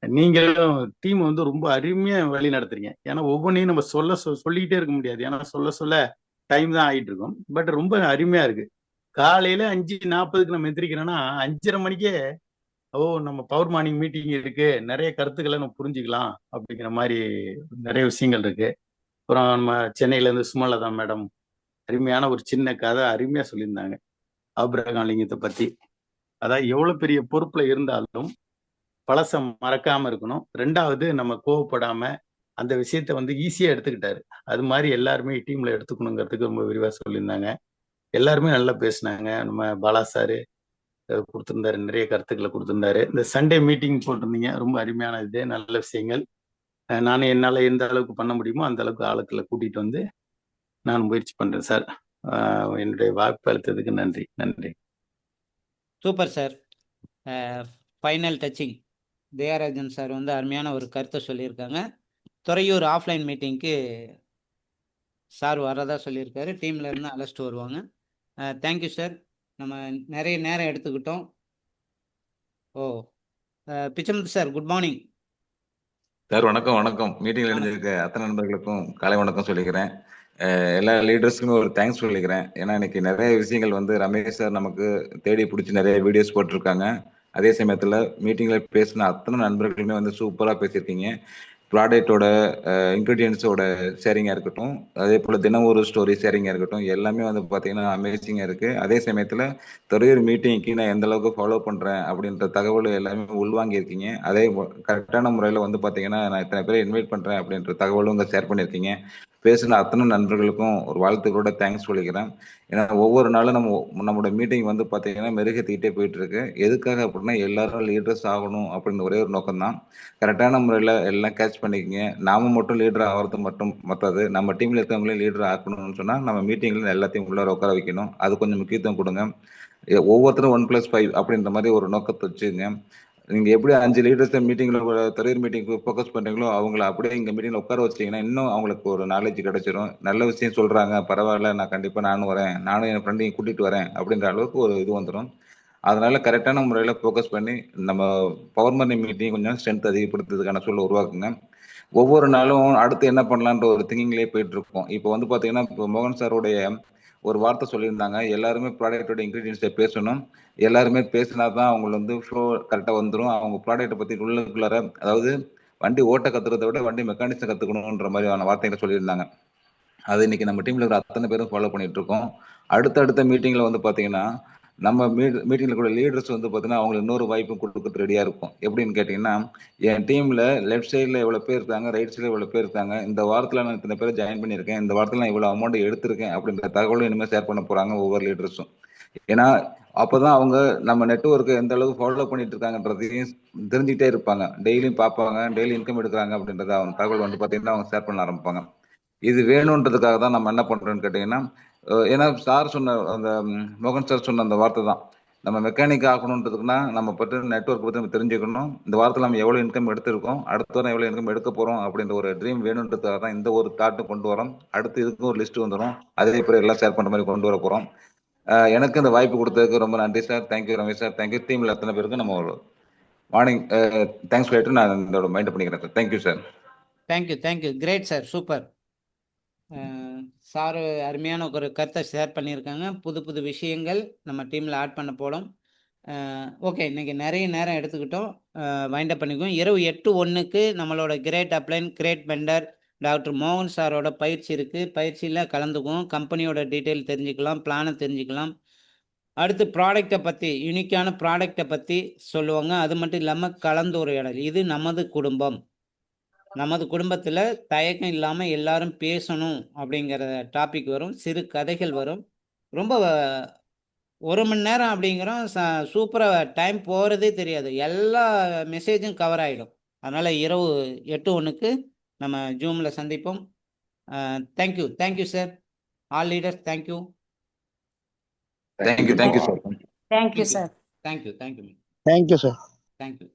[SPEAKER 15] நீங்களும் டீம் வந்து ரொம்ப அருமையா வழி நடத்துறீங்க. ஏன்னா ஒவ்வொன்றையும் நம்ம சொல்லிக்கிட்டே இருக்க முடியாது. ஏன்னா சொல்ல டைம் தான் ஆகிட்டு இருக்கும். பட் ரொம்ப அருமையா இருக்கு. காலையில 5:40 நம்ம எந்திரிக்கிறோம்னா 5:30 மணிக்கே நம்ம பவர் மார்னிங் மீட்டிங் இருக்கு, நிறைய கருத்துக்களை நம்ம புரிஞ்சுக்கலாம் அப்படிங்கிற மாதிரி நிறைய விஷயங்கள் இருக்கு. அப்புறம் நம்ம சென்னையில இருந்து சுமலதா மேடம் அருமையான ஒரு சின்ன கதை அருமையா சொல்லியிருந்தாங்க ஆபிரகாம் லிங்கத்தை பத்தி. அதாவது எவ்வளவு பெரிய பொறுப்புல இருந்தாலும் பழச மறக்காம இருக்கணும். ரெண்டாவது நம்ம கோவப்படாம அந்த விஷயத்த வந்து ஈஸியா எடுத்துக்கிட்டாரு. அது மாதிரி எல்லாருமே டீம்ல எடுத்துக்கணுங்கிறதுக்கு ரொம்ப விரிவா சொல்லியிருந்தாங்க. எல்லாருமே நல்லா பேசினாங்க. நம்ம பாலா சாரு கொடுத்திருந்தாரு, நிறைய கருத்துக்களை கொடுத்திருந்தாரு. இந்த சண்டே மீட்டிங் போட்டிருந்தீங்க, ரொம்ப அருமையான இது, நல்ல விஷயங்கள். நானும் என்னால எந்த அளவுக்கு பண்ண முடியுமோ அந்த அளவுக்கு ஆளுக்களை கூட்டிட்டு வந்து நான் முயற்சி பண்றேன் சார். என்னுடைய வாய்ப்பு அளித்ததுக்கு நன்றி. நன்றி.
[SPEAKER 3] Super sir. Final touching Devarajan sir வந்து அருமையான ஒரு கருத்தை சொல்லியிருக்காங்க. துறையூர் ஆஃப்லைன் மீட்டிங்க்கு சார் வரதா சொல்லியிருக்காரு. டீம்ல இருந்து அழைச்சிட்டு வருவாங்க. Thank you sir. நம்ம நிறைய நேரம் எடுத்துக்கிட்டோம். Pichamuthu sir, good morning
[SPEAKER 10] sir. வணக்கம் வணக்கம். மீட்டிங்ல இணைஞ்சிருக்க அத்தனை நண்பர்களுக்கும் காலை வணக்கம் சொல்லிக்கிறேன். எல்லா லீடர்ஸ்க்குமே ஒரு தேங்க்ஸ் சொல்லிக்கிறேன். ஏன்னா இன்னைக்கு நிறைய விஷயங்கள் வந்து ரமேஷ் சார் நமக்கு தேடி பிடிச்சி நிறைய வீடியோஸ் போட்டிருக்காங்க. அதே சமயத்தில் மீட்டிங்கில் பேசின அத்தனை நண்பர்களுமே வந்து சூப்பராக பேசியிருக்கீங்க. ப்ராடக்டோட இன்க்ரீடியன்ஸோட ஷேரிங்காக இருக்கட்டும், அதே போல் தினம் ஒரு ஸ்டோரி ஷேரிங்காக இருக்கட்டும், எல்லாமே வந்து பார்த்தீங்கன்னா அமேசிங்காக இருக்குது. அதே சமயத்தில் துறையூர் மீட்டிங்க்கு நான் எந்த அளவுக்கு ஃபாலோ பண்ணுறேன் அப்படின்ற தகவல் எல்லாமே உள்வாங்கியிருக்கீங்க. அதே கரெக்டான முறையில் வந்து பார்த்தீங்கன்னா நான் இத்தனை பேரை இன்வைட் பண்ணுறேன் அப்படின்ற தகவலும் இங்கே ஷேர் பண்ணியிருக்கீங்க. பேசின அத்தனை நண்பர்களுக்கும் ஒரு வாழ்த்துக்களோட தேங்க்ஸ் சொல்லிக்கிறேன். ஏன்னா ஒவ்வொரு நாளும் நம்மளோட மீட்டிங் வந்து பார்த்தீங்கன்னா மெருகேற்றிக்கிட்டே போயிட்டு இருக்கு. எதுக்காக அப்படின்னா எல்லாரும் லீடர்ஸ் ஆகணும் அப்படின்னு ஒரே ஒரு நோக்கம் தான். கரெக்டான முறையில் எல்லாம் கேட்ச் பண்ணிக்கங்க. நாம மட்டும் லீடர் ஆகிறது மட்டும் மற்றது, நம்ம டீம்ல இருக்கவங்களே லீடர் ஆக்கணும்னு சொன்னா நம்ம மீட்டிங்ல எல்லாத்தையும் உள்ளார உட்கார வைக்கணும். அது கொஞ்சம் முக்கியத்துவம் கொடுங்க. ஒவ்வொருத்தரும் 1+5 அப்படின்ற மாதிரி ஒரு நோக்கத்தை வச்சுங்க. நீங்க எப்படி 5 லீடர்ஸ் மீட்டிங்ல துறையூர் மீட்டிங் ஃபோக்கஸ் பண்றீங்களோ அவங்கள அப்படியே இங்க மீட்டிங்ல உட்கார வச்சிட்டீங்கன்னா இன்னும் அவங்களுக்கு ஒரு நாலேஜ் கிடைச்சிரும். நல்ல விஷயம் சொல்றாங்க, பரவாயில்ல, நான் கண்டிப்பா நானும் வரேன், நானும் என் ஃப்ரெண்டையும் கூட்டிட்டு வரேன் அப்படின்ற அளவுக்கு ஒரு இது வந்துடும். அதனால கரெக்டான முறையில ஃபோக்கஸ் பண்ணி நம்ம பவர் மணி மீட்டிங் கொஞ்சம் ஸ்ட்ரென்த் அதிகப்படுத்துறதுக்கான சூழல் உருவாக்குங்க. ஒவ்வொரு நாளும் அடுத்து என்ன பண்ணலான்ற ஒரு திங்கிங்லேயே போயிட்டு இருக்கோம். இப்போ வந்து பாத்தீங்கன்னா இப்போ மோகன் சாருடைய ஒரு வார்த்தை சொல்லியிருந்தாங்க, எல்லாருமே ப்ராடக்டோட இன்க்ரீடியன்ஸை பேசணும். எல்லாருமே பேசினா தான் அவங்க வந்து ஃப்ளோ கரெக்டாக வந்துடும். அவங்க ப்ராடக்ட்டை பற்றி உள்ளுக்குள்ளார, அதாவது வண்டி ஓட்ட கத்துறதை விட வண்டி மெக்கானிக்ஸை கற்றுக்கணுன்ற மாதிரியான வார்த்தைகளை சொல்லியிருந்தாங்க. அது இன்னைக்கு நம்ம டீம்ல இருக்கிற அத்தனை பேரும் ஃபாலோ பண்ணிட்டு இருக்கோம். அடுத்த மீட்டிங்ல வந்து பாத்தீங்கன்னா நம்ம மீட்டிங்ல கூட லீடர்ஸ் வந்து பாத்தீங்கன்னா அவங்களுக்கு இன்னொரு வாய்ப்பு கொடுக்கறது ரெடியா இருக்கும். எப்படின்னு கேட்டீங்கன்னா, என் டீம்ல லெஃப்ட் சைட்ல இவ்வளவு பேர் இருக்காங்க, ரைட் சைட்ல இவ்வளவு பேர் இருக்காங்க, இந்த வாரத்துல நான் இத்தனை பேரை ஜாயின் பண்ணியிருக்கேன், இந்த வாரத்துல நான் இவ்வளவு அமௌண்ட் எடுத்திருக்கேன் அப்படின்ற தகவலும் இனிமேல் ஷேர் பண்ண போறாங்க ஒவ்வொரு லீடர்ஸும். ஏன்னா அப்பதான் அவங்க நம்ம நெட்வொர்க்கை எந்த அளவுக்கு ஃபாலோ பண்ணிட்டு இருக்காங்கன்றதையும் தெரிஞ்சுக்கிட்டே இருப்பாங்க. டெய்லியும் பார்ப்பாங்க, டெய்லி இன்கம் எடுக்கிறாங்க அப்படின்றத அவங்க தகவல் வந்து பாத்தீங்கன்னா அவங்க ஷேர் பண்ண ஆரம்பிப்பாங்க. இது வேணுன்றதுக்காக தான் நம்ம என்ன பண்றோம்னு கேட்டீங்கன்னா, ஏன்னா சார் சொன்ன அந்த மோகன் சார் சொன்ன அந்த வார்த்தை தான், நம்ம மெக்கானிக் ஆகணுன்றதுக்குன்னா நம்ம பற்றி நெட்வொர்க் பற்றி நம்ம தெரிஞ்சுக்கணும். இந்த வாரத்தில் நம்ம எவ்வளோ இன்கம் எடுத்திருக்கோம், அடுத்த வாரம் எவ்வளோ இன்கம் எடுக்க போகிறோம் அப்படின்ற ஒரு ட்ரீம் வேணுன்றதுக்காக தான் இந்த ஒரு தாட்டு கொண்டு வரோம். அடுத்து இதுக்கும் ஒரு லிஸ்ட் வந்துடும், அதே போல எல்லாம் ஷேர் பண்ணுற மாதிரி கொண்டு வர போகிறோம். எனக்கு இந்த வாய்ப்பு கொடுத்ததுக்கு ரொம்ப நன்றி sir. Thank you Ramesh sir. Thank you டீமில் அத்தனை பேருக்கு. நம்ம ஒரு மார்னிங் தேங்க்ஸ் சொல்லிட்டு நான் இதோட மைண்ட் பண்ணிக்கிறேன் sir. Thank you sir.
[SPEAKER 3] Thank you great sir, super. Sir அருமையான ஒரு கருத்தை ஷேர் பண்ணியிருக்காங்க. புது விஷயங்கள் நம்ம டீமில் ஆட் பண்ண போகிறோம். ஓகே, இன்றைக்கி நிறைய நேரம் எடுத்துக்கிட்டோம். வைண்டப் பண்ணிக்குவோம். இரவு 8:01 நம்மளோட கிரேட் அப்ளைன் கிரேட் வெண்டர் டாக்டர் மோகன் சாரோட பயிற்சி இருக்குது. பயிற்சியில் கலந்துக்குவோம். கம்பெனியோட டீட்டெயில் தெரிஞ்சுக்கலாம், பிளானை தெரிஞ்சுக்கலாம். அடுத்து ப்ராடக்டை பற்றி, யூனிக்கான ப்ராடக்டை பற்றி சொல்லுவாங்க. அது மட்டும் இல்லாமல் கலந்துரையாடல். இது நமது குடும்பம். நமது குடும்பத்தில் தயக்கம் இல்லாமல் எல்லாரும் பேசணும் அப்படிங்கிற டாபிக் வரும். சிறு கதைகள் வரும். ரொம்ப 1 மணி நேரம் அப்படிங்கிறோம். சூப்பராக டைம் போகிறதே தெரியாது. எல்லா மெசேஜும் கவர் ஆகிடும். அதனால் இரவு 8:01 நம்ம ஜூமில் சந்திப்போம். Thank you sir. All leaders thank you.
[SPEAKER 11] Thank you sir.
[SPEAKER 7] Thank you sir.
[SPEAKER 3] Thank you
[SPEAKER 12] thank you sir.
[SPEAKER 3] Thank you.